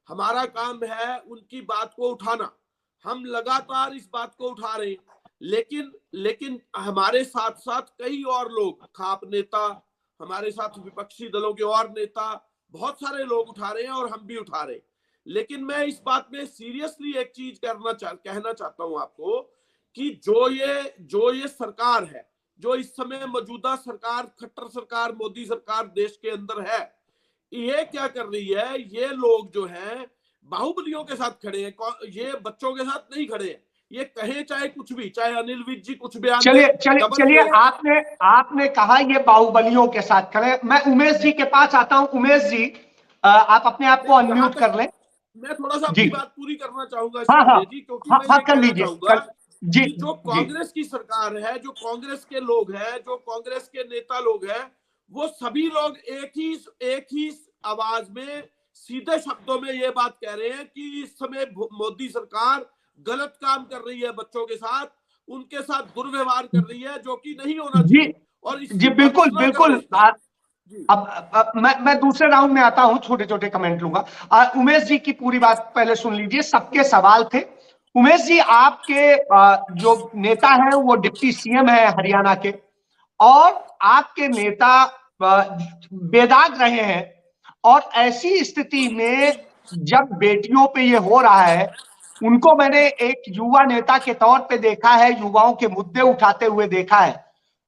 हमारा काम है उनकी बात को उठाना। हम लगातार इस बात को उठा रहे हैं, लेकिन हमारे साथ साथ कई और लोग, खाप नेता, हमारे साथ विपक्षी दलों के और नेता, बहुत सारे लोग उठा रहे हैं और हम भी उठा रहे हैं। लेकिन मैं इस बात में सीरियसली एक चीज कहना चाहता हूं आपको कि जो ये सरकार है, जो इस समय मौजूदा सरकार, खट्टर सरकार, मोदी सरकार देश के अंदर है, ये क्या कर रही है? ये लोग जो हैं बाहुबलियों के साथ खड़े हैं, ये बच्चों के साथ नहीं खड़े हैं। ये कहे चाहे कुछ भी, चाहे अनिल विज जी कुछ बयान चलिए दें, चलिए डबल चलिए, फेस है। आपने कहा ये बाहुबलियों के साथ खड़े। मैं उमेश जी के पास आता हूं। उमेश जी, आप अपने आप को नहीं, जहां अनम्यूट कर तक लें। मैं थोड़ा सा जी, अपनी बात पूरी करना चाहूंगा हाँ इसमें हाँ अजय जी, क्योंकि हाँ मैं हाँ, ये कर कहना लीजिए चाहूंगा जी कि जो जी। कांग्रेस की सरकार है, जो कांग्रेस के लोग हैं, जो कांग्रेस के नेता लोग हैं, वो सभी लोग एक ही आवाज में सीधे शब्दों में ये बात कह रहे हैं कि इस समय मोदी सरकार गलत काम कर रही है, बच्चों के साथ, उनके साथ दुर्व्यवहार कर रही है, जो कि नहीं होना जी चाहिए, और जी, इसकी बिल्कुल भर्त्सना कर रहे बिल्कुल। हैं जी। अब मैं दूसरे राउंड में आता हूं, छोटे छोटे कमेंट लूंगा। उमेश जी की पूरी बात पहले सुन लीजिए, सबके सवाल थे। उमेश जी, आपके जो नेता है वो डिप्टी सीएम है हरियाणा के, और आपके नेता बेदाग रहे हैं, और ऐसी स्थिति में जब बेटियों पे ये हो रहा है, उनको मैंने एक युवा नेता के तौर पे देखा है, युवाओं के मुद्दे उठाते हुए देखा है।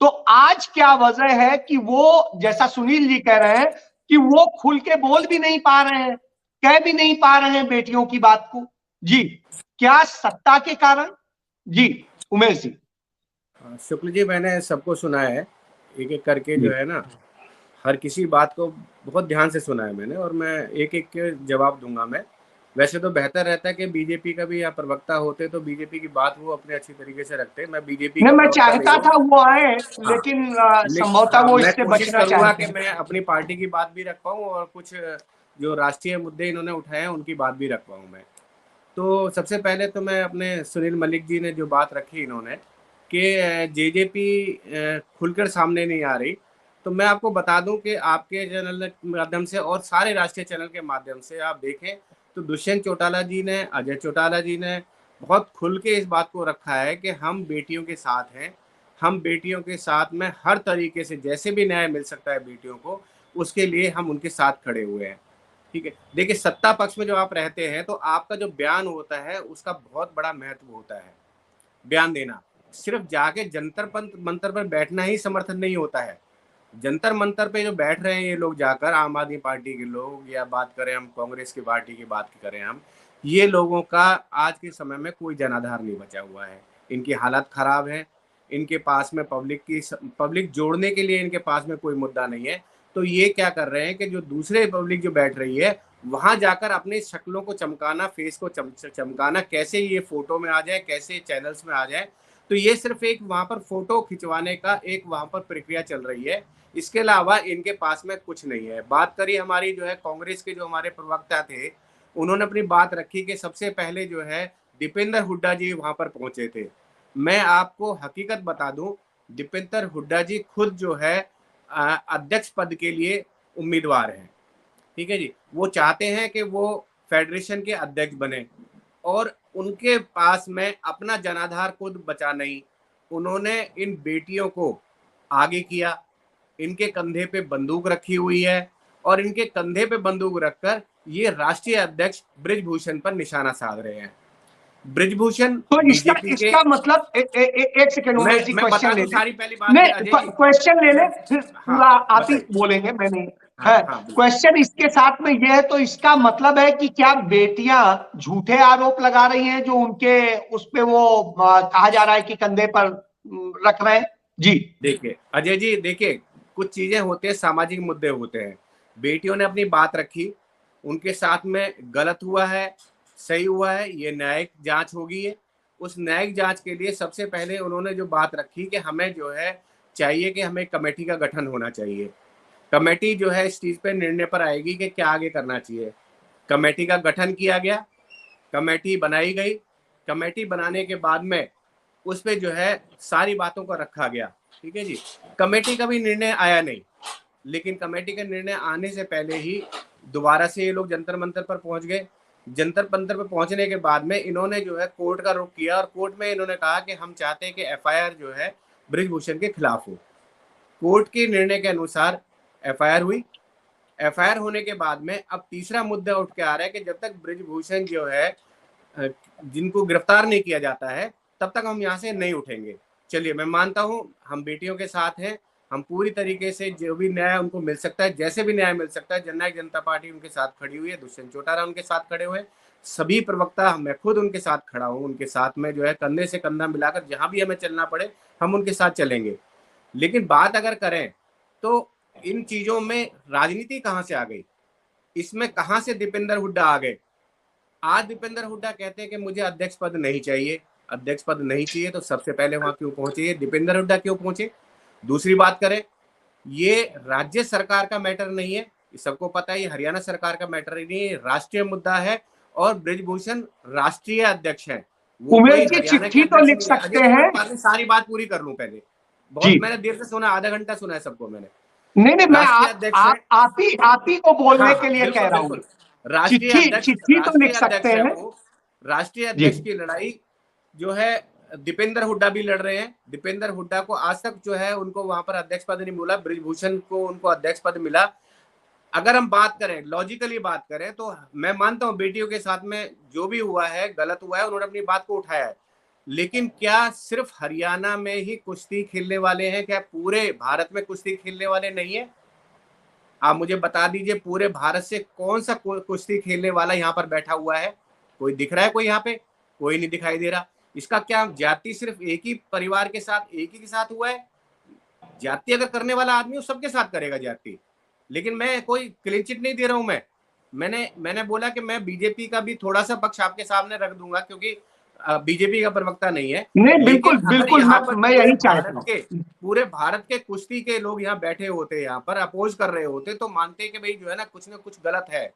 तो आज क्या वजह है कि वो, जैसा सुनील जी कह रहे हैं, कि वो खुल के बोल भी नहीं पा रहे हैं, कह भी नहीं पा रहे हैं बेटियों की बात को? जी, क्या सत्ता के कारण? जी उमेश जी। शुक्ल जी, मैंने सबको सुना है, एक एक करके जो है ना, हर किसी बात को बहुत ध्यान से सुना है मैंने, और मैं एक एक के जवाब दूंगा। मैं वैसे तो बेहतर रहता है कि बीजेपी का भी या प्रवक्ता होते तो बीजेपी की बात वो अपने अच्छी तरीके से रखते। मैं बीजेपी नहीं, का मैं प्रवक्ता नहीं चाहता हूँ। था वो आए, हाँ, लेकिन संभवतः हाँ, वो मैं इससे कोशिश बचना करूंगा चाहते कि हैं। मैं अपनी पार्टी की बात भी रख पाऊँ और कुछ जो राष्ट्रीय मुद्दे इन्होंने उठाए हैं उनकी बात भी रख पाऊँ मैं। तो सबसे पहले तो मैं अपने सुनील मलिक जी ने जो बात रखी इन्होंने कि जेजेपी खुलकर सामने नहीं आ रही, तो मैं आपको बता दूं कि आपके चैनल के माध्यम से और सारे राष्ट्रीय चैनल के माध्यम से आप देखें तो दुष्यंत चौटाला जी ने, अजय चौटाला जी ने बहुत खुल के इस बात को रखा है कि हम बेटियों के साथ हैं, हम बेटियों के साथ में हर तरीके से जैसे भी न्याय मिल सकता है बेटियों को, उसके लिए हम उनके साथ खड़े हुए हैं। ठीक है, देखिए, सत्ता पक्ष में जब आप रहते हैं तो आपका जो बयान होता है उसका बहुत बड़ा महत्व होता है। बयान देना, सिर्फ जाके जंतर मंतर पर बैठना ही समर्थन नहीं होता है। जंतर मंतर पे जो बैठ रहे हैं ये लोग जाकर, आम आदमी पार्टी के लोग, या बात करें हम कांग्रेस की पार्टी की बात करें हम, ये लोगों का आज के समय में कोई जनाधार नहीं बचा हुआ है। इनकी हालत खराब है, इनके पास में पब्लिक जोड़ने के लिए इनके पास में कोई मुद्दा नहीं है। तो ये क्या कर रहे हैं कि जो दूसरे पब्लिक जो बैठ रही है वहां जाकर अपनी शक्लों को चमकाना, फेस को चमकाना, कैसे ये फोटो में आ जाए, कैसे चैनल्स में आ जाए, तो ये सिर्फ एक वहां पर फोटो खिंचवाने का एक वहां पर प्रक्रिया चल रही है। इसके अलावा इनके पास में कुछ नहीं है। बात करी हमारी जो है कांग्रेस के जो हमारे प्रवक्ता थे, उन्होंने अपनी बात रखी कि सबसे पहले जो है दीपेंद्र हुड्डा जी वहां पर पहुंचे थे। मैं आपको हकीकत बता दूं, दीपेंद्र हुड्डा जी खुद जो है अध्यक्ष पद के लिए उम्मीदवार हैं। ठीक है जी, वो चाहते हैं कि वो फेडरेशन के अध्यक्ष बने, और उनके पास में अपना जनाधार खुद बचा नहीं। उन्होंने इन बेटियों को आगे किया, इनके कंधे पे बंदूक रखी हुई है, और इनके कंधे पे बंदूक रखकर ये राष्ट्रीय अध्यक्ष बृजभूषण पर निशाना साध रहे हैं। बृजभूषण तो इसका बीजेपी के, इसका मतलब एक सेकेंड उमेश जी, मैं बता क्वेश्चन ले दूं ले। सारी पहली बात नहीं, अजय जी। क्वेश्चन ले ले, फिर हाँ, पूरा आप ही बताइए। बोलेंगे, मैं नहीं। हाँ है हाँ, बिल्कुल। क्वेश्चन इसके साथ में यह है, तो इसका मतलब है कि क्या बेटियां झूठे आरोप लगा रही हैं जो उनके उस पे वो कहा जा रहा है कि कंधे पर रख रहे हैं? जी देखिए अजय जी, देखिए, कुछ चीजें होते हैं, सामाजिक मुद्दे होते हैं। बेटियों ने अपनी बात रखी, उनके साथ में गलत हुआ है, सही हुआ है, ये न्यायिक जांच होगी है। उस न्यायिक जांच के लिए सबसे पहले उन्होंने जो बात रखी कि हमें जो है चाहिए कि हमें कमेटी का गठन होना चाहिए। कमेटी जो है इस चीज पे निर्णय पर आएगी कि क्या आगे करना चाहिए। कमेटी का गठन किया गया, कमेटी बनाई गई। कमेटी बनाने के बाद में उस पे जो है सारी बातों को रखा गया। ठीक है जी, कमेटी का भी निर्णय आया नहीं। लेकिन कमेटी का निर्णय आने से पहले ही दोबारा से ये लोग जंतर मंतर पर पहुंच गए। जंतर मंतर पर पहुंचने के बाद में इन्होंने जो है कोर्ट का रुख किया और कोर्ट में इन्होंने कहा कि हम चाहते हैं कि एफआईआर जो है बृजभूषण के खिलाफ हो। कोर्ट के निर्णय के अनुसार एफआईआर हुई। एफआईआर होने के बाद में अब तीसरा मुद्दा उठ के आ रहा है कि जब तक बृजभूषण जो है जिनको गिरफ्तार नहीं किया जाता है तब तक हम यहाँ से नहीं उठेंगे। चलिए, मैं मानता हूँ हम बेटियों के साथ हैं, हम पूरी तरीके से जो भी न्याय उनको मिल सकता है, जैसे भी न्याय मिल सकता है, जननायक जनता पार्टी उनके साथ खड़ी हुई है, दुष्यंत चौटाला उनके साथ खड़े हुए, सभी प्रवक्ता, मैं खुद उनके साथ खड़ा हूँ, उनके साथ में जो है कंधे से कंधा मिलाकर जहां भी हमें चलना पड़े हम उनके साथ चलेंगे। लेकिन बात अगर करें तो इन चीजों में राजनीति कहाँ से आ गई, इसमें कहाँ से दीपेंद्र हुड्डा आ गए। आज दीपेंद्र हुड्डा कहते हैं कि मुझे अध्यक्ष पद नहीं चाहिए, अध्यक्ष पद नहीं चाहिए, तो सबसे पहले वहां क्यों पहुंचे, दीपेंद्र हुड्डा क्यों पहुंचे। दूसरी बात करें, ये राज्य सरकार का मैटर नहीं है, सबको पता है, ये हरियाणा सरकार का मैटर ही नहीं है, राष्ट्रीय मुद्दा है और बृजभूषण राष्ट्रीय अध्यक्ष है। उमेश जी चिट्ठी तो लिख सकते हैं। सारी बात पूरी कर लूं पहले, बहुत मैंने देर से सुना, आधा घंटा सुना है सबको मैंने। नहीं, मैं आप ही को बोलने के लिए कह रहा हूँ। चिट्ठी तो लिख सकते हैं। राष्ट्रीय अध्यक्ष की लड़ाई जो है दीपेंद्र हुड्डा भी लड़ रहे हैं। दीपेंद्र हुड्डा को आज तक जो है उनको वहां पर अध्यक्ष पद नहीं मिला, बृजभूषण को उनको अध्यक्ष पद मिला। अगर हम बात करें, लॉजिकली बात करें, तो मैं मानता हूं बेटियों के साथ में जो भी हुआ है गलत हुआ है, उन्होंने अपनी बात को उठाया है। लेकिन क्या सिर्फ हरियाणा में ही कुश्ती खेलने वाले हैं, क्या पूरे भारत में कुश्ती खेलने वाले नहीं है? आप मुझे बता दीजिए, पूरे भारत से कौन सा कुश्ती खेलने वाला यहाँ पर बैठा हुआ है? कोई दिख रहा है? कोई यहाँ पे कोई नहीं दिखाई दे रहा। इसका क्या जाति सिर्फ एक ही परिवार के साथ, एक ही के साथ हुआ है? जाति अगर करने वाला आदमी हो सबके साथ करेगा जाति। लेकिन मैं कोई क्लीन चिट नहीं दे रहा हूं। मैंने बोला कि मैं बीजेपी का भी थोड़ा सा पक्ष आपके सामने रख दूंगा, क्योंकि बीजेपी का प्रवक्ता नहीं है। नहीं, बिल्कुल मैं यही चाहता हूं। पूरे भारत के कुश्ती के लोग यहाँ बैठे होते, यहाँ पर अपोज कर रहे होते, तो मानते कि भाई जो है ना कुछ गलत है।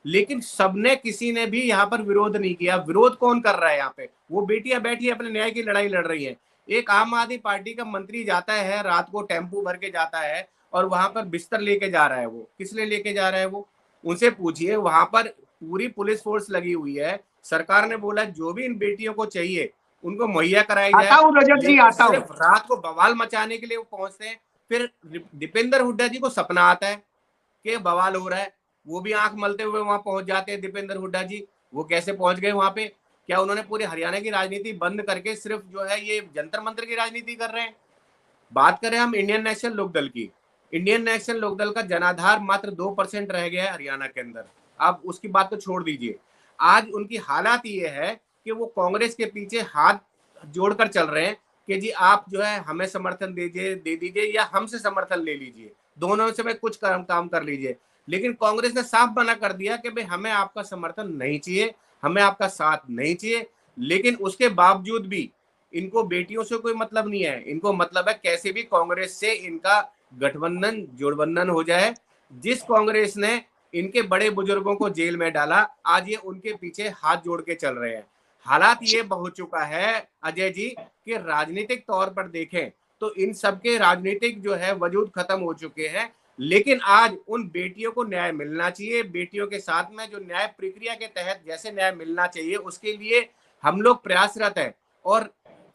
लेकिन सबने, किसी ने भी यहाँ पर विरोध नहीं किया। विरोध कौन कर रहा है यहाँ पे? वो बेटियां बैठी अपने न्याय की लड़ाई लड़ रही हैं। एक आम आदमी पार्टी का मंत्री जाता है, रात को टेम्पू भर के जाता है और वहां पर बिस्तर लेके जा रहा है। वो किस लिए लेके जा रहा है? वो उनसे पूछिए। वहां पर पूरी पुलिस फोर्स लगी हुई है। सरकार ने बोला जो भी इन बेटियों को चाहिए उनको मुहैया कराई जाए। सिर्फ रात को बवाल मचाने के लिए वो पहुंचते हैं। फिर दीपेंद्र हुड्डा जी को सपना आता है कि बवाल हो रहा है, वो भी आंख मलते हुए वहां पहुंच जाते हैं। दीपेंद्र हुड्डा जी वो कैसे पहुंच गए वहां पे? क्या उन्होंने पूरे हरियाणा की राजनीति बंद करके सिर्फ जो है ये जंतर मंतर की राजनीति कर रहे हैं? बात करें हम इंडियन नेशनल लोकदल की, इंडियन नेशनल लोकदल का जनाधार मात्र 2% रह गया है हरियाणा के अंदर। आप उसकी बात तो छोड़ दीजिए। आज उनकी हालात ये है कि वो कांग्रेस के पीछे हाथ जोड़कर चल रहे हैं कि जी आप जो है हमें समर्थन दे दीजिए या हमसे समर्थन ले लीजिए, दोनों से में कुछ काम कर लीजिए। लेकिन कांग्रेस ने साफ मना कर दिया कि भाई हमें आपका समर्थन नहीं चाहिए, हमें आपका साथ नहीं चाहिए। लेकिन उसके बावजूद भी इनको बेटियों से कोई मतलब नहीं है। इनको मतलब है कैसे भी कांग्रेस से इनका गठबंधन, जोड़बंधन हो जाए। जिस कांग्रेस ने इनके बड़े बुजुर्गों को जेल में डाला, आज ये उनके पीछे हाथ जोड़ के चल रहे हैं। हालात ये हो चुका है अजय जी कि राजनीतिक तौर पर देखें तो इन सबके राजनीतिक जो है वजूद खत्म हो चुके हैं। लेकिन आज उन बेटियों को न्याय मिलना चाहिए। बेटियों के साथ में जो न्याय प्रक्रिया के तहत जैसे न्याय मिलना चाहिए, उसके लिए हम लोग प्रयासरत है और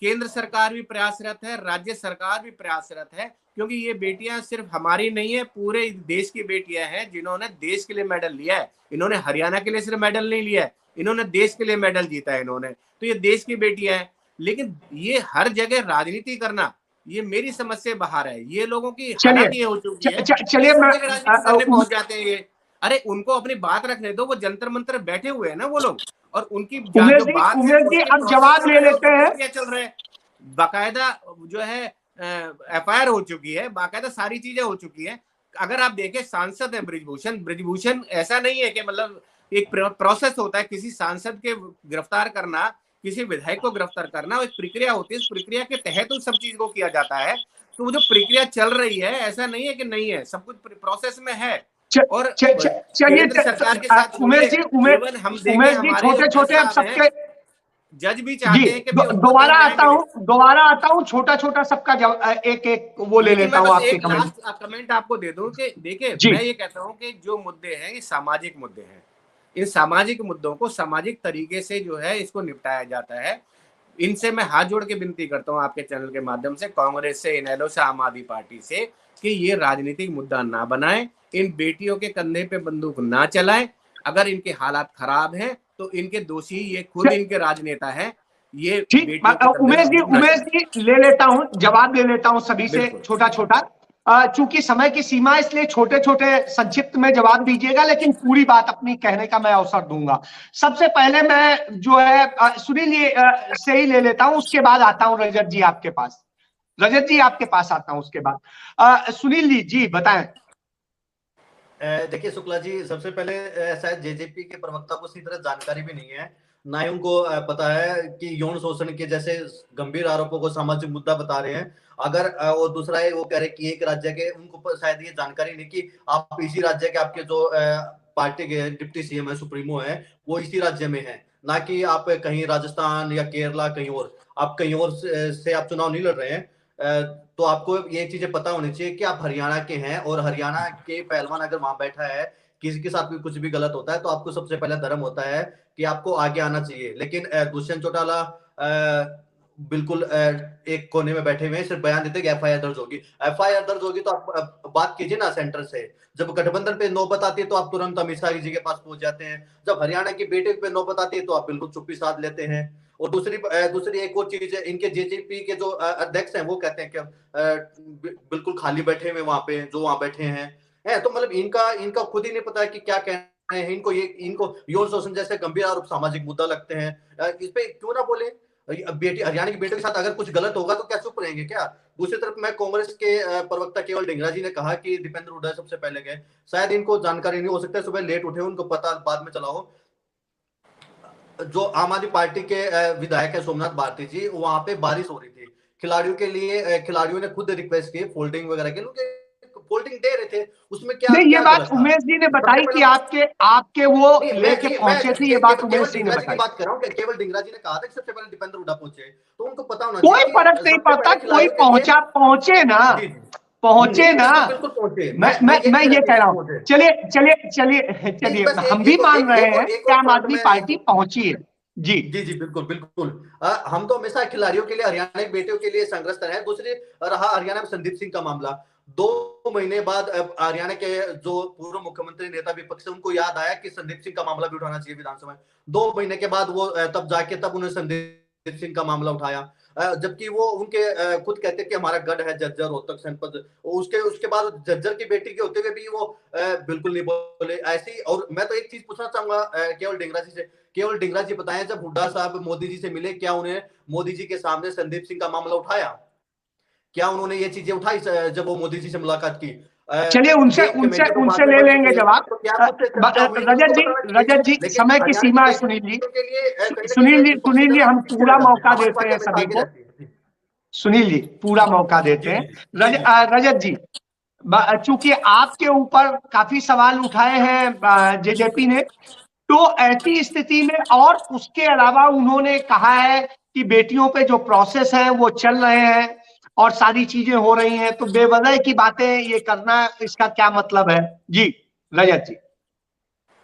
केंद्र सरकार भी प्रयासरत है, राज्य सरकार भी प्रयासरत है। क्योंकि ये बेटियां सिर्फ हमारी नहीं है, पूरे देश की बेटियां हैं जिन्होंने देश के लिए मेडल लिया है। इन्होंने हरियाणा के लिए सिर्फ मेडल नहीं लिया है, इन्होंने देश के लिए मेडल जीता है इन्होंने। तो ये देश की बेटियां हैं। लेकिन ये हर जगह राजनीति करना, ये मेरी समझ से बाहर है। ये लोगों की हालत ये हो चुकी है, चलिए पहुंच जाते हैं ये। अरे उनको अपनी बात रखने दो, वो जंतर मंतर बैठे हुए हैं ना वो लोग, और उनकी जो बात अब जवाब ले लेते हैं। क्या चल रहा है? बाकायदा जो है एफआईआर हो चुकी है, बाकायदा सारी चीजें हो चुकी है। अगर आप देखें, सांसद है बृजभूषण ऐसा नहीं है कि मतलब एक प्रोसेस होता है किसी सांसद के गिरफ्तार करना, किसी विधायक को गिरफ्तार करना, एक प्रक्रिया होती है। इस प्रक्रिया के तहत उन सब चीज को किया जाता है। तो वो जो प्रक्रिया चल रही है, ऐसा नहीं है कि नहीं है, सब कुछ प्रोसेस में है। और चलिए सरकार के साथ उमेश जी छोटे छोटे अब सबके जज भी चाहते हैं कि भाई उनको दोबारा न्याय मिले। दोबारा आता हूँ, छोटा छोटा सबका एक एक वो ले लेकिन लेता मैं हूँ बस आपके एक कमेंट। लास्ट कमेंट आपको दे दूं कि देखिए, जी। मैं ये कहता हूं कि जो मुद्दे हैं ये सामाजिक मुद्दे हैं। इन सामाजिक मुद्दों को सामाजिक तरीके से जो है इसको निपटाया जाता है। इनसे मैं हाथ जोड़ के विनती करता हूं आपके चैनल के माध्यम से, कांग्रेस से, इनेलो से, आम आदमी पार्टी से, कि ये राजनीतिक मुद्दा ना बनाएं, इन बेटियों के कंधे पे बंदूक ना चलाएं। अगर इनके हालात खराब हैं तो इनके दोषी ये खुद इनके राजनेता हैं। ये ठीक, बेटियों के कंधे पे बंदूक ना उमेश चलाएं। जी ले लेता हूँ, जवाब ले लेता हूँ सभी से बिल्कुल। छोटा छोटा। चूंकि समय की सीमा, इसलिए छोटे छोटे संक्षिप्त में जवाब दीजिएगा, लेकिन पूरी बात अपनी कहने का मैं अवसर दूंगा। सबसे पहले मैं जो है सुनील जी से ही ले लेता हूं, उसके बाद आता हूं रजत जी आपके पास। रजत जी आपके पास आता हूं उसके बाद। सुनील जी बताएं। देखिए शुक्ला जी, सबसे पहले शायद जेजेपी के प्रवक्ता को इसी तरह जानकारी भी नहीं है, ना ही उनको पता है कि यौन शोषण के जैसे गंभीर आरोपों को सामाजिक मुद्दा बता रहे हैं। अगर और दूसरा है वो कह रहे कि एक राज्य के, उनको शायद ये जानकारी नहीं कि आप इसी राज्य के, आपके जो पार्टी के डिप्टी सीएम है, सुप्रीमो है, वो इसी राज्य में है, ना कि आप कहीं राजस्थान या केरला कहीं और, आप कहीं और से आप चुनाव नहीं लड़ रहे हैं। तो आपको ये चीजें पता होनी चाहिए कि आप हरियाणा के हैं, और हरियाणा के पहलवान अगर वहां बैठा है, किसी के साथ भी कुछ भी गलत होता है, तो आपको सबसे पहले धर्म होता है कि आपको आगे आना चाहिए। लेकिन दुष्यंत चौटाला बिल्कुल एक कोने में बैठे हुए हैं, सिर्फ बयान देते कि एफआईआर दर्ज होगी। एफआईआर दर्ज होगी तो आप बात कीजिए ना सेंटर से। जब गठबंधन पे नौबत आती है तो आप तुरंत अमित शाह जी के पास पहुंच जाते हैं। जब हरियाणा की बेटे पे नौबत आती है तो आप बिल्कुल चुप्पी साध लेते हैं। और दूसरी एक और चीज है, इनके जेजेपी के जो अध्यक्ष हैं वो कहते हैं कि बिल्कुल खाली बैठे हुए वहां पे, जो वहां बैठे हैं। तो मतलब इनका खुद ही नहीं पता है कि क्या कहना है। इनको यौन शोषण जैसे गंभीर और सामाजिक मुद्दा लगते हैं। इस पे क्यों ना बोले। बेटी, हरियाणा की बेटियों के साथ अगर कुछ गलत होगा तो क्या चुप रहेंगे क्या। दूसरी तरफ मैं कांग्रेस के प्रवक्ता केवल ढींगरा जी ने कहा कि दीपेंद्र हुड्डा सबसे पहले गए, शायद इनको जानकारी नहीं हो सकता है, सुबह लेट उठे, उनको पता बाद में चला हो। जो आम आदमी पार्टी के विधायक है सोमनाथ भारती जी, वहां पे बारिश हो रही थी, खिलाड़ियों के लिए खिलाड़ियों ने खुद रिक्वेस्ट की फोल्डिंग वगैरह के लिए, फोल्डिंग दे रहे थे, उसमें क्या नहीं, ये क्या बात गलत था। उमेश जी ने सबसे बताई कि पहले आपके वो नहीं, लेके पहुंचे थे, ये बात केवल उमेश जी ने ढींगरा जी की बताई। बात कर रहा हूँ, केवल ढींगरा जी ने कहा था कि सबसे पहले दीपेंद्र हुड्डा पहुंचे, तो उनको पता होना कोई चाहिए कि फर्क नहीं सबसे पड़ता, पहले कोई खिलाड़ियों के लिए। पहुंचे ना, जी पहुंचे नहीं, ना। बिल्कुल बिल्कुल पहुंचे। मैं ये ये कह कह रहा हूं। पहुंचे। चलिए चलिए चलिए नहीं, चलिए, बस हम भी मान रहे हैं एक कि और आम पॉइंट आदमी में पार्टी पहुंची है। जी जी जी बिल्कुल बिल्कुल। हम तो हमेशा खिलाड़ियों के लिए, हरियाणा की बेटियों के लिए संघर्ष रहे हैं। दूसरी रहा हरियाणा में संदीप सिंह का मामला, 2 महीने बाद हरियाणा के जो पूर्व मुख्यमंत्री नेता विपक्ष, उनको याद आया कि संदीप सिंह का मामला भी उठाना चाहिए विधानसभा में। 2 महीने के बाद वो तब उन्होंने संदीप सिंह का मामला उठाया। जबकि वो उनके खुद कहते कि हमारा गढ़ है झज्जर, रोहतक जनपद। उसके बाद झज्जर की बेटी के होते हुए भी वो बिल्कुल नहीं बोले ऐसी। और मैं तो एक चीज पूछना चाहूंगा केवल ढींगरा जी से, केवल ढींगरा जी बताएं, जब हुड्डा साहब मोदी जी से मिले, क्या उन्हें मोदी जी के सामने संदीप सिंह का मामला उठाया? क्या उन्होंने ये चीजें उठाई जब वो मोदी जी से मुलाकात की? चलिए, उनसे ये उनसे कमेटी तो बाद उनसे में ले बन लेंगे चुकी है, जवाब। तो क्या कुछ चर्चा हुई उनको बताना चाहिए। रजत जी, लेकिन समय की हरियाणा सीमा है की सुनील जी। बेटियों के लिए कहीं ना सुनील कहीं जी, विपक्षी दल हम पीछे पूरा रह जाते हैं। मौका हमारी देते पार्टी हैं हमेशा सभी आगे को। रहती है। सुनील जी, पूरा मौका देते जी हैं। जी जी जी रजत जी, चूंकि आपके ऊपर काफी सवाल उठाए हैं जेजेपी ने, तो ऐसी स्थिति में, और उसके अलावा उन्होंने कहा है कि बेटियों पे जो प्रोसेस है वो चल रहे हैं और सारी चीजें हो रही हैं, तो बेवजह की बातें ये करना, इसका क्या मतलब है? जी रजत जी।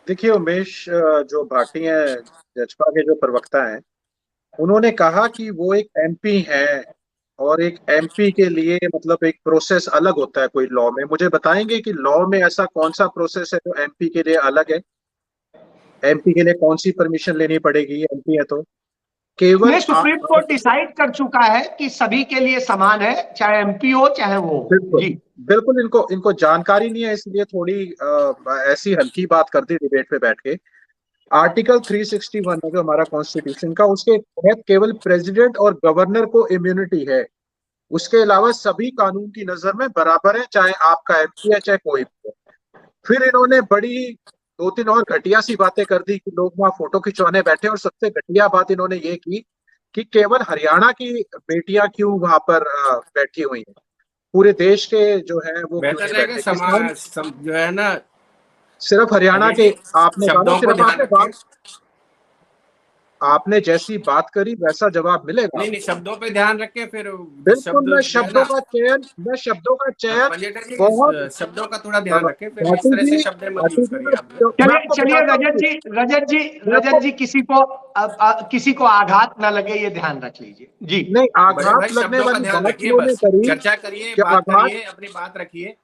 देखिए उमेश, जो भाटी हैं, जजपा के जो प्रवक्ता हैं, उन्होंने कहा कि वो एक एमपी हैं, और एक एमपी के लिए मतलब एक प्रोसेस अलग होता है कोई लॉ में। मुझे बताएंगे कि लॉ में ऐसा कौन सा प्रोसेस है जो एमपी के लिए अलग है? एमपी के लिए कौन सी परमिशन लेनी पड़ेगी? एमपी है तो केवल नहीं, सुप्रीम कोर्ट डिसाइड कर चुका है कि सभी के लिए समान है, चाहे एमपी हो चाहे वो। बिल्कुल जी बिल्कुल, इनको इनको जानकारी नहीं है, इसलिए थोड़ी ऐसी हल्की बात कर दी डिबेट पे बैठ के। आर्टिकल 361 है जो हमारा कॉन्स्टिट्यूशन का, उसके तहत केवल प्रेसिडेंट और गवर्नर को इम्यूनिटी है। उसके अलावा सभी कानून की नजर में बराबर है, चाहे आपका एमपी है चाहे कोई भी है। फिर इन्होंने बड़ी 2-3 और घटिया सी बातें कर दी कि लोग वहां फोटो खिंचवाने बैठे, और सबसे घटिया बात इन्होंने ये की कि केवल हरियाणा की बेटियां क्यों वहां पर बैठी हुई हैं, पूरे देश के जो है वो क्यों बेहतर नहीं रहेगा बैठे? जो है ना सिर्फ हरियाणा अजय के जी, आपने कहा ना, शब्दों को सिर्फ ध्यान आपने रखें। आपने जैसी बात करी वैसा जवाब मिलेगा। नहीं नहीं, शब्दों पे ध्यान रखें फिर। बिल्कुल, मैं जो है ना, शब्दों का चयन पंजेटा जी, बहुत। शब्दों का थोड़ा ध्यान रखें, फिर इस भाटी तरह से जी, शब्द मत भाटी यूज जी, करिए आप। मैं चलिए आपको चलिए बताता रजत हूँ। जी, रजत जी, मैं रजत आपको जी, किसी को आघात ना लगे, ये ध्यान रख लीजिए जी। नहीं, बड़े आघात भाई, लगने शब्दों का वाली ध्यान बात रखिए, इन्होंने बस करी चर्चा करिए, कि बात आघात, करिए, अपनी बात रखिए।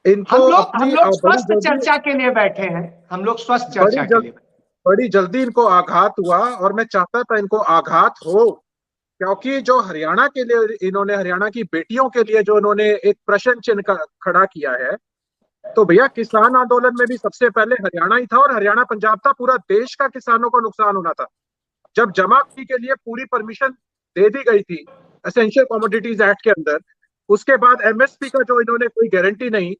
इनको हम अपनी लोग बड़ी स्वस्थ जल्दी चर्चा के लिए बैठे हैं, हम लोग स्वस्थ बड़ी चर्चा के जल्दी लिए बैठे बड़ी जल्दी इनको आघात हुआ, और मैं चाहता था इनको आघात हो, क्योंकि जो हरियाणा के लिए इन्होंने, हरियाणा की बेटियों के लिए जो इन्होंने एक प्रश्न चिन्ह खड़ा किया है, तो भैया किसान आंदोलन में भी सबसे पहले हरियाणा ही था, और हरियाणा पंजाब था। पूरा देश का किसानों को नुकसान होना था। जब जमाखोरी के लिए पूरी परमिशन दे दी गई थी एसेंशियल कमोडिटीज एक्ट के अंदर, उसके बाद एमएसपी का जो इन्होंने कोई गारंटी नहीं,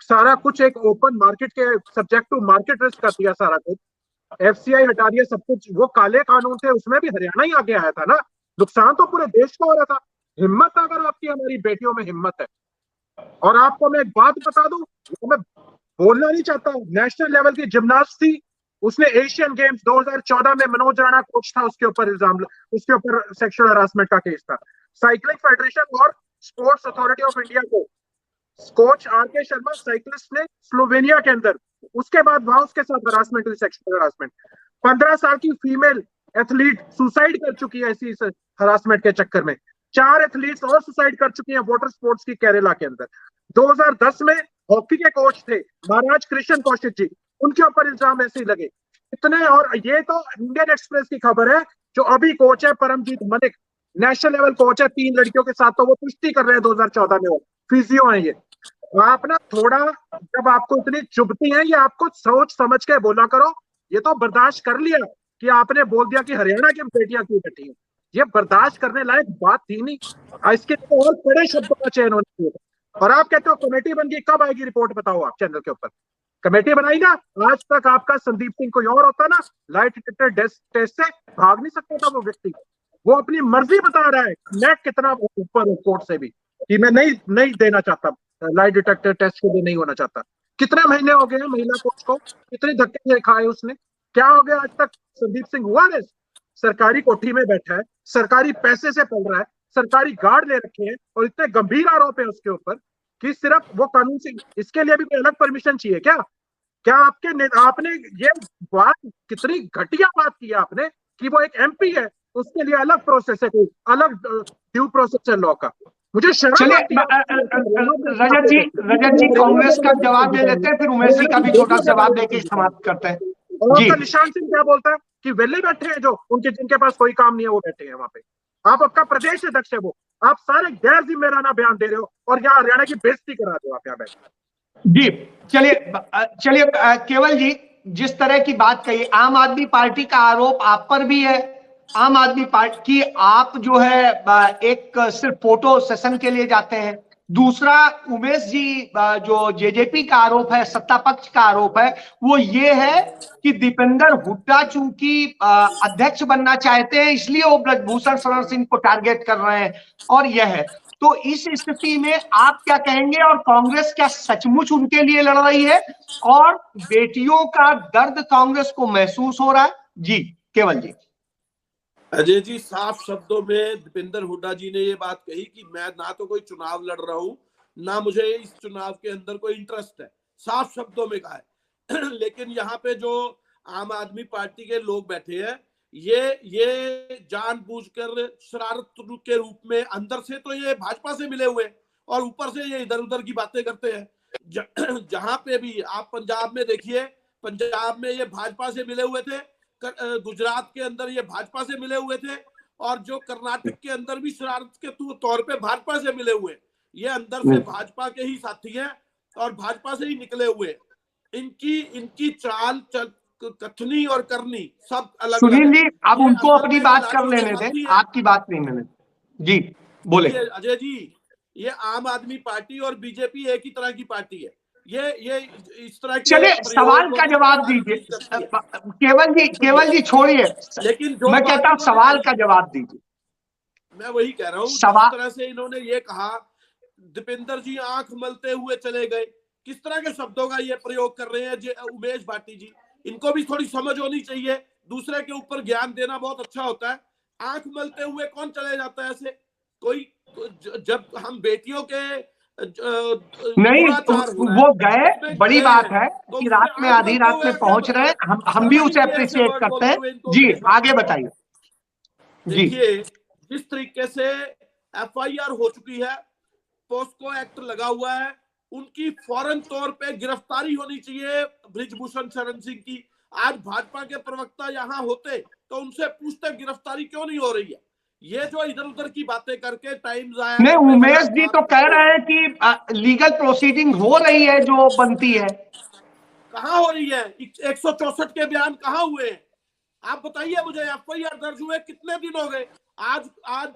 सारा कुछ एक ओपन मार्केट के सब्जेक्ट टू मार्केट रिस्क कर दिया सारा कुछ, एफसीआई हटा दिया सब कुछ, वो काले कानून थे, उसमें भी हरियाणा ही आगे आया था ना। नुकसान तो पूरे देश को हो रहा था। हिम्मत अगर आपकी, हमारी बेटियों में हिम्मत है। और आपको मैं एक बात बता दूं, मैं बोलना नहीं चाहता, नेशनल लेवल की जिमनास्ट थी, उसने एशियन गेम्स 2014 में, मनोज राणा कोच था, उसके ऊपर उसके ऊपर सेक्सुअल हरासमेंट का केस था। साइकिलिंग फेडरेशन और स्पोर्ट्स अथॉरिटी ऑफ इंडिया को कोच आर के शर्मा साइकिलिस्ट ने स्लोवेनिया के अंदर, उसके बाद वहां उसके साथ हरासमेंट हुई, सेक्सुअल हरासमेंट। 15 साल की फीमेल एथलीट सुसाइड कर चुकी है इसी हरासमेंट के चक्कर में। 4 एथलीट्स और सुसाइड कर चुकी हैं वाटर स्पोर्ट्स की केरला के अंदर। 2010 में हॉकी के कोच थे महाराज कृष्ण कौशिक जी, उनके ऊपर इल्जाम ऐसे ही लगे इतने। और ये तो इंडियन एक्सप्रेस की खबर है, जो अभी कोच है Paramjeet Malik, national level coach है 3 लड़कियों के साथ, तो वो पुष्टि कर रहे हैं 2014 में, वो फिजियो है ये। आप ना थोड़ा, जब आपको इतनी चुभती है, ये आपको सोच समझ के बोला करो। ये तो बर्दाश्त कर लिया कि आपने बोल दिया कि हरियाणा की बेटियां क्यों बैठी हैं, ये बर्दाश्त करने लायक बात थी नहीं। इसके तो और बड़े शब्दों का चयन होना चाहिए। और आप कहते हो कमेटी बन गई, कब आएगी रिपोर्ट बताओ आप चैनल के ऊपर। कमेटी बनाई ना, आज तक आपका संदीप सिंह कोई और होता ना, लाइट डिटेक्टर टेस्ट से भाग नहीं सकता था वो व्यक्ति। वो अपनी मर्जी बता रहा है, मैं कितना ऊपर हूं कोर्ट से भी, कि मैं नहीं देना चाहता, लाइट डिटेक्टर टेस्ट के लिए नहीं होना चाहता। कितने महीने हो गए हैं महिला कोच को, कितने धक्के खाए उसने, क्या हो गया आज तक संदीप सिंह हुआ है? सरकारी कोठी में बैठा है, सरकारी पैसे से पल रहा है, सरकारी गार्ड ले रखे हैं, और इतने गंभीर आरोप है उसके ऊपर कि सिर्फ वो कानून से, इसके लिए भी कोई अलग परमिशन चाहिए क्या? क्या आपने ये बात, कितनी घटिया बात की आपने, कि वो एक एमपी है, उसके लिए अलग प्रोसेस है, कोई अलग ड्यू प्रोसेस है लॉ का। मुझे शर्म चलिए आती है। रजत जी कांग्रेस का जवाब दे लेते हैं, फिर उमेश जी का भी छोटा सा जवाब देके समाप्त करते हैं और जी। आपका निशान सिंह क्या बोलता है कि वेले बैठे हैं, जो जिनके पास कोई काम नहीं है वो बैठे हैं वहां पे। आप आपका प्रदेश अध्यक्ष है वो, आप सारे गैर जिम्मेदाराना बयान दे रहे हो, और यहाँ हरियाणा की बेइज्जती करा रहे हो आप यहाँ बैठे। जी चलिए केवल जी, जिस तरह की बात कही, आम आदमी पार्टी का आरोप आप पर भी है। आम आदमी पार्टी की आप जो है एक सिर्फ फोटो सेशन के लिए जाते हैं। दूसरा, उमेश जी जो जेजेपी का आरोप है, सत्ता पक्ष का आरोप है, वो ये है कि दीपेंद्र हुड्डा चूंकि अध्यक्ष बनना चाहते हैं, इसलिए वो ब्रजभूषण शरण सिंह को टारगेट कर रहे हैं, और यह है। तो इस स्थिति में आप क्या कहेंगे, और कांग्रेस क्या सचमुच उनके लिए लड़ रही है, और बेटियों का दर्द कांग्रेस को महसूस हो रहा है? जी केवल जी। अजय जी, साफ शब्दों में दीपेंद्र हुड्डा जी ने ये बात कही कि मैं ना तो कोई चुनाव लड़ रहा हूं, ना मुझे इस चुनाव के अंदर कोई इंटरेस्ट है, साफ शब्दों में कहा है। लेकिन यहाँ पे जो आम आदमी पार्टी के लोग बैठे हैं, ये जानबूझकर शरारत के रूप में, अंदर से तो ये भाजपा से मिले हुए और ऊपर से ये इधर उधर की बातें करते हैं। जहां पे भी आप पंजाब में देखिए, पंजाब में ये भाजपा से मिले हुए थे, गुजरात के अंदर ये भाजपा से मिले हुए थे, और जो कर्नाटक के अंदर भी शरारत के तौर पे भाजपा से मिले हुए। ये अंदर से भाजपा के ही साथी हैं और भाजपा से ही निकले हुए। इनकी चाल कथनी और करनी सब अलग। सुनील जी, अब उनको अपनी बात कर लेने दें, आपकी बात नहीं मैंने। जी बोले। अजय जी, ये आम आदमी पार्टी और बीजेपी एक ही तरह की पार्टी है। ये इस तरह के, चलिए सवाल का जवाब दीजिए केवल जी छोड़िए, लेकिन मैं कहता हूं सवाल का जवाब दीजिए। मैं वही कह रहा हूँ, जिस तरह से इन्होंने ये कहा, दीपेंद्र जी आंख मलते हुए चले गए, किस तरह के शब्दों का ये प्रयोग कर रहे हैं उमेश भाटी जी। इनको भी थोड़ी समझ होनी चाहिए दूसरे के ऊपर ज्ञान देना बहुत अच्छा होता है। आंख मलते हुए कौन चले जाता है ऐसे? कोई जब हम बेटियों के नहीं, दुराचार हो रहा है, वो गए, उसमें बड़ी गए बात हैं, है तो कि उसमें रात में आंख आधी मलते रात हुए में क्या पहुंच रहे हैं, हम भी शर्म उसे नहीं है ऐसे अप्रिशिएट वर्ड करते बोलते हैं। हुए इनको जी, भेजना? आगे बताइए। जी, देखिए, जिस तरीके से एफआईआर हो चुकी है, पोस्को एक्ट लगा हुआ है, उनकी फौरन तौर पे गिरफ्तारी होनी चाहिए बृजभूषण शरण सिंह की। आज भाजपा के प्रवक्ता यहाँ होते तो उनसे पूछते गिरफ्तारी क्यों नहीं हो रही है। ये जो इधर उधर की बातें करके टाइम जाया नहीं, करते उमेश हैं, जी तो कह रहे हैं कि लीगल प्रोसीडिंग हो रही है जो बनती है। कहाँ हो रही है? 164 के बयान कहाँ हुए हैं? आप बताइए मुझे, एफआईआर दर्ज हुए कितने दिन हो गए? आज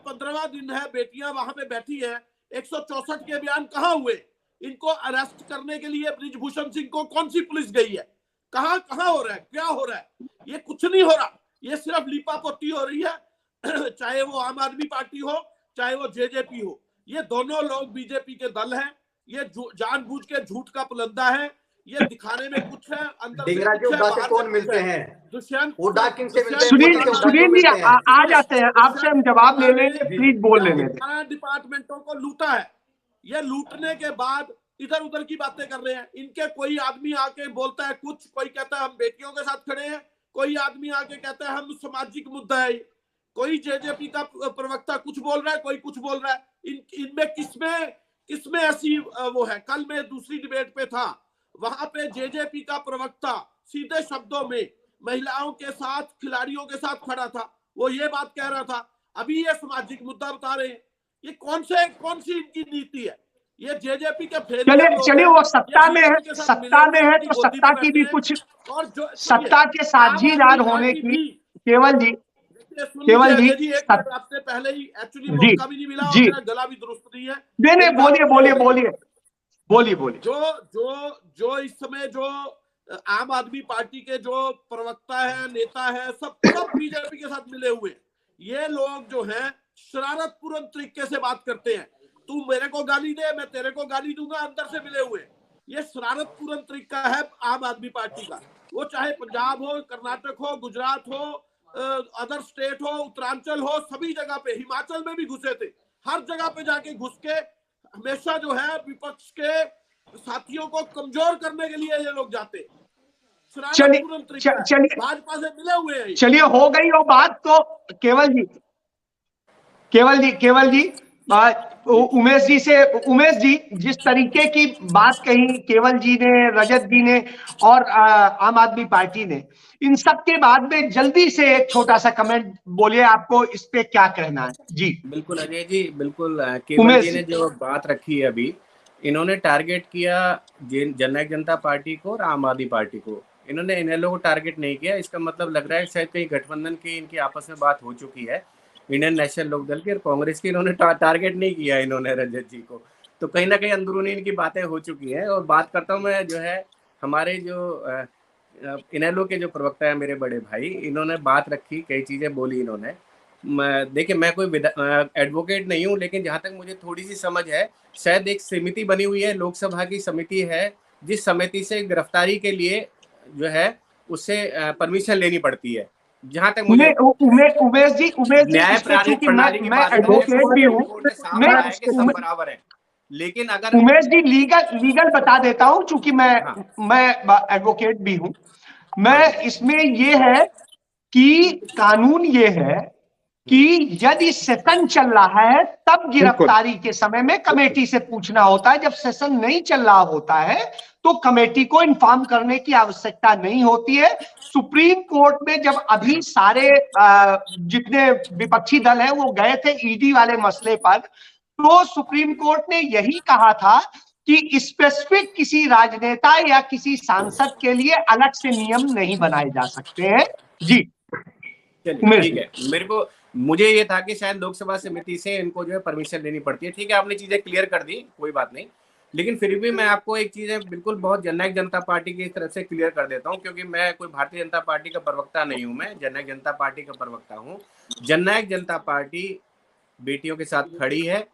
15वां दिन है, बेटियां वहां पे बैठी है, 164 के बयान कहाँ हुए? इनको अरेस्ट करने के लिए बृजभूषण सिंह को कौन सी पुलिस गई है? कहाँ कहाँ हो रहा है? क्या हो रहा है? ये कुछ नहीं हो रहा, ये सिर्फ लीपापोती हो रही है। चाहे वो आम आदमी पार्टी हो, चाहे वो जेजेपी हो, ये दोनों लोग बीजेपी के दल हैं। ये जानबूझ के झूठ का पुलंदा है, ये दिखाने में कुछ है, अंदर से डिंगरा जी कुछ है, उड़ा से बाहर कौन से कुछ मिलते है। हैं? दुष्यंत हुड्डा किन से मिलते हैं? सुनील मोदी से हुड्डा क्यों सुनील जी मिलते हैं? आ जाते हैं, आपसे हम जवाब ले लेंगे, प्लीज बोल लेने दें। 12 डिपार्टमेंटों को लूटा है। ये लूटने के बाद इधर उधर की बातें कर रहे हैं। इनके कोई आदमी आके बोलता है कुछ, कोई कहता है हम बेटियों के साथ खड़े हैं, कोई आदमी आके कहता है हम सामाजिक मुद्दा है, कोई जेजेपी का प्रवक्ता कुछ बोल रहा है, कोई कुछ बोल रहा है। इनमें किसमें ऐसी वो है? कल मैं दूसरी डिबेट पे था, वहां पे जेजेपी का प्रवक्ता सीधे शब्दों में महिलाओं के साथ, खिलाड़ियों के साथ खड़ा था, वो ये बात कह रहा था। अभी ये सामाजिक मुद्दा बता रहे हैं। ये कौन सी इनकी नीति है? ये जेजेपी के चलिए, वो सत्ता में है, सत्ता में है, तो गोदी सत्ता में की बैठे भी हैं। कुछ और जो सत्ता के साझीदार होने की केवल जी एक मिनट, आपसे पहले ही एक्चुअली जी मौका भी नहीं मिला और जी मेरा गला भी दुरुस्त नहीं है। नहीं, बोलिए। जो इस समय जो आम आदमी पार्टी के जो प्रवक्ता है, नेता है, सब बीजेपी के साथ मिले हुए हैं। ये लोग जो हैं शरारतपूर्ण तरीके से बात करते हैं। तू मेरे को गाली दे, मैं तेरे को गाली दूंगा, अंदर से मिले हुए। ये शरारतपूर्ण तरीका है आम आदमी पार्टी का। वो चाहे पंजाब हो, कर्नाटक हो, गुजरात हो, अदर स्टेट हो, उत्तरांचल हो, सभी जगह पे, हिमाचल में भी घुसे थे। हर जगह पे जाके घुस के हमेशा जो है विपक्ष के साथियों को कमजोर करने के लिए ये लोग जाते। चलिए भाजपा से मिले हुए हैं। चलिए, हो गई वो बात। तो केवल जी उमेश जी जिस तरीके की बात कही केवल जी ने, रजत जी ने और आम आदमी पार्टी ने, इन सब के बाद में जल्दी से एक छोटा सा कमेंट बोलिए, आपको इस पे क्या कहना है? जी बिल्कुल अजय जी, बिल्कुल। केवल जी ने जो बात रखी है अभी, इन्होंने टारगेट किया जननायक जनता पार्टी को और आम आदमी पार्टी को। इन्होंने इनेलो को टारगेट नहीं किया। इसका मतलब लग रहा है शायद कहीं गठबंधन की इनकी आपस में बात हो चुकी है, इंडियन नेशनल लोकदल की और कांग्रेस की। इन्होंने टारगेट नहीं किया इन्होंने रजत जी को। तो कहीं ना कहीं अंदरूनी इनकी बातें हो चुकी हैं। और बात करता हूँ मैं, जो है हमारे जो इनेलो के जो प्रवक्ता है मेरे बड़े भाई, इन्होंने बात रखी, कई चीज़ें बोली इन्होंने। देखिए, मैं कोई एडवोकेट नहीं हूँ, लेकिन जहाँ तक मुझे थोड़ी सी समझ है, शायद एक समिति बनी हुई है, लोकसभा की समिति है, जिस समिति से गिरफ्तारी के लिए जो है उससे परमिशन लेनी पड़ती है। जहां तक मुझे उमेश जी न्याय प्रणाली की मैं बात एडवोकेट भी हूँ, सब बराबर है, लेकिन अगर उमेश जी लीगल बता देता हूँ, चूंकि मैं एडवोकेट भी हूँ। मैं इसमें ये है कि कानून ये है कि यदि सेशन चल रहा है तब गिरफ्तारी के समय में कमेटी से पूछना होता है। जब सेशन नहीं चल रहा होता है तो कमेटी को इन्फॉर्म करने की आवश्यकता नहीं होती है। सुप्रीम कोर्ट में जब अभी सारे जितने विपक्षी दल हैं वो गए थे ईडी वाले मसले पर, तो सुप्रीम कोर्ट ने यही कहा था कि स्पेसिफिक किसी राजनेता या किसी सांसद के लिए अलग से नियम नहीं बनाए जा सकते हैं। जी ठीक है, मुझे ये था कि शायद लोकसभा समिति से इनको जो है परमिशन लेनी पड़ती है। ठीक है, आपने चीजें क्लियर कर दी, कोई बात नहीं। लेकिन फिर भी मैं आपको एक चीज बिल्कुल बहुत जननायक जनता पार्टी की तरफ से क्लियर कर देता हूं, क्योंकि मैं कोई भारतीय जनता पार्टी का प्रवक्ता नहीं हूं, मैं जननायक जनता पार्टी का प्रवक्ता हूं। जननायक जनता पार्टी बेटियों के साथ खड़ी है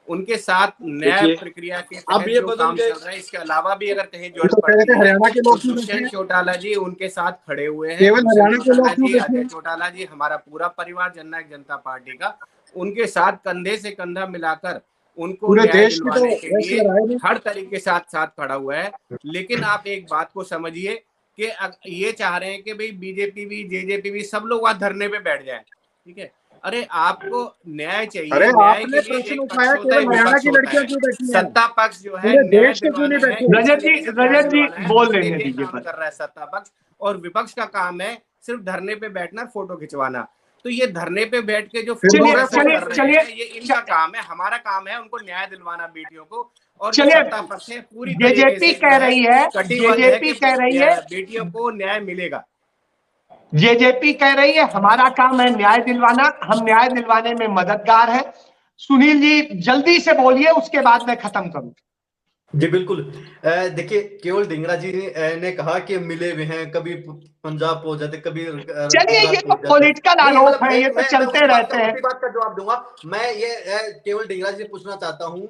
उनके साथ न्याय देखिए, प्रक्रिया के अब तहत ये जो बदल काम गए। चल रहा है, इसके अलावा भी अगर कहीं तो जरूरत कह रहे थे पड़ती है हरियाणा के तो लोग क्यों दुष्यंत देखें, चौटाला जी उनके साथ खड़े हुए हैं। केवल दुष्यंत हरियाणा के लोग चौटाला क्यों जी, अजय देखें, चौटाला जी, हमारा पूरा परिवार जननायक जनता पार्टी का उनके साथ कंधे से कंधा मिलाकर उनको पूरे न्याय देश की तो दिलवाने के वैसे लिए राय नहीं। हर तरीके से साथ खड़ा हुआ है। लेकिन आप एक बात को समझिए कि ये चाह रहे हैं कि भाई बीजेपी भी, जेजेपी भी, सब लोग वहां धरने पे बैठ जाएं, ठीक है। अरे आपको न्याय चाहिए, अरे न्याय आपने के लिए प्रश्न एक पक्ष उठाया होता है, केवल हरियाणा विपक्ष की होता लड़कियां है। क्यों बैठी हैं, सत्ता पक्ष जो है पूरे न्याय देश के क्यों नहीं दिलवाना है, बैठे। किस रजत तरीके से न्याय जी दिलवाना है, बोल उसके लेने लिए दीजिए काम बस। कर रहा है सत्ता पक्ष, और विपक्ष का काम है सिर्फ धरने पे बैठना, फोटो खिंचवाना। तो ये धरने पे बैठ के जो फिर फोटो हो रहा है सेशन फोटो। कर रहे हैं, ये इनका काम है। हमारा काम है उनको न्याय दिलवाना, बेटियों को। और जो चलिए, सत्ता पक्ष है पूरी तरीके जेजेपी से जो कह है रही है, कटिबद्ध है जेजेपी कि कह रही है, बेटियों को न्याय मिलेगा। जेजेपी कह रही है हमारा काम है न्याय दिलवाना, हम न्याय दिलवाने में मददगार है। सुनील जी जल्दी से बोलिए, उसके बाद मैं खत्म करूं। जी बिल्कुल। देखिए, केवल ढींगरा जी ने कहा कि मिले हुए हैं, कभी पंजाब पहुंच जाते, कभी चलिए, ये गुजरात तो पहुंच जाते। पॉलिटिकल नहीं, आरोप मतलब है, ये तो मैं चलते रहते हैं। उसी बात का जवाब दूंगा। मैं ये केवल ढींगरा जी से पूछना चाहता हूँ,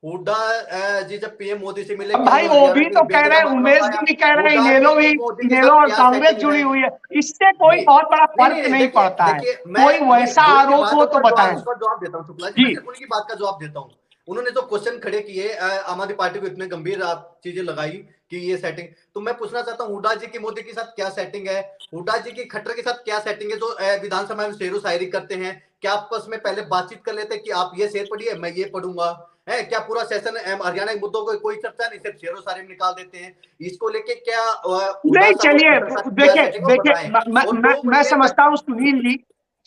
हुड्डा जी जब पीएम मोदी से मिले, अब क्या भाई उन्होंने वो हरियाणा भी की तो कह बेटी रहे का हैं, मामला उमेश उठाया? जी भी कह रहे हैं, हुड्डा इनेलो जी भी, की मोदी के इनेलो साथ और क्या कांग्रेस सेटिंग जुड़ी है? हुई है। इससे कोई जी बहुत बड़ा नहीं फर्क नहीं, नहीं देखिए पड़ता है। देखिए, कोई मैं वैसा जो उनकी आरोप बात हो है तो बताएं। उसका जवाब देता हूँ शुक्ला जी। जी मैं सिर्फ उनकी बात का जवाब देता हूँ। उन्होंने जो क्वेश्चन खड़े किए, आम आदमी पार्टी को इतने गंभीर आप चीजें लगाई कि ये सेटिंग, तो मैं पूछना चाहता हूँ हुड्डा जी की मोदी के साथ क्या सेटिंग है? हुड्डा जी की खट्टर के साथ क्या सेटिंग है, जो विधानसभा में शेरो शायरी करते हैं? क्या आपस में पहले बातचीत कर लेते हैं कि आप ये शेर पढ़िए, मैं ये पढ़ूंगा? है क्या पूरा सेशन हरियाणा के मुद्दों को कोई चर्चा नहीं, सिर्फ शेरो शायरी निकाल देते हैं? इसको लेके क्या हुड्डा नहीं, साहब और चलिए खट्टर साहब की क्या देखिए सेटिंग, वो देखिए, बताएं। और मैं दो मैं बढ़िए समझता हूं सुनील जी,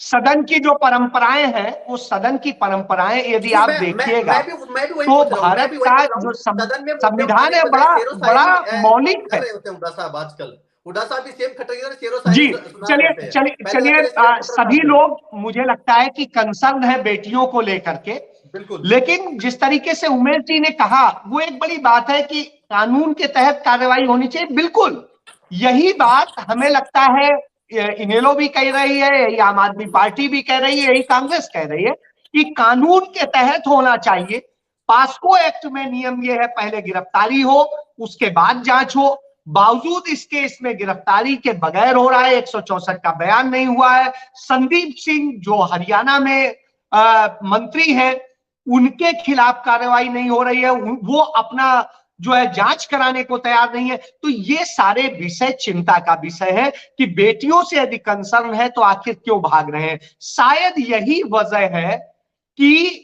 सदन की जो परंपराएं हैं, वो सदन की परंपराएं यदि जी, आप मैं देखिएगा मैं भी वही तो पूछ रहा हूँ, मैं भारत भी वही का पूछ रहा हूँ। जो सदन में मुद्दे संविधान उठाने है के बजाय शेरो बड़ा शायरी मौलिक कर है। रहे होते हैं हुड्डा साहब आजकल। हुड्डा साहब भी सेम खट्टर की तरह शेरो शायरी जी, सुना चलिए करते हैं। चलिए पहले चलिए, अखिलेश यादव सभी साहब थे। लोग मुझे लगता है कि कंसर्न है बेटियों को लेकर के। बिल्कुल लेकिन जिस तरीके से उमेश जी ने कहा, वो एक बड़ी बात है कि कानून के तहत कार्रवाई होनी चाहिए। बिल्कुल यही बात हमें लगता है इनेलो भी कह रही है, यही आम आदमी पार्टी भी कह रही है, यही कांग्रेस कह रही है कि कानून के तहत होना चाहिए। पास्को एक्ट में नियम यह है, पहले गिरफ्तारी हो, उसके बाद जांच हो। बावजूद इसके इसमें गिरफ्तारी के बगैर हो रहा है, 164 का बयान नहीं हुआ है। संदीप सिंह जो हरियाणा में मंत्री हैं, उनके खिलाफ कार्रवाई नहीं हो रही है, वो अपना जो है जांच कराने को तैयार नहीं है। तो ये सारे विषय चिंता का विषय है कि बेटियों से यदि कंसर्न है तो आखिर क्यों भाग रहे हैं। शायद यही वजह है कि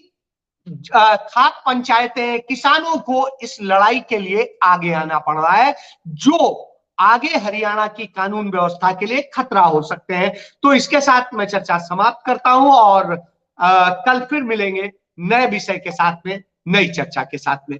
खाप पंचायतें, किसानों को इस लड़ाई के लिए आगे आना पड़ रहा है, जो आगे हरियाणा की कानून व्यवस्था के लिए खतरा हो सकते हैं। तो इसके साथ मैं चर्चा समाप्त करता हूं और कल फिर मिलेंगे नए विषय के साथ में, नई चर्चा के साथ में।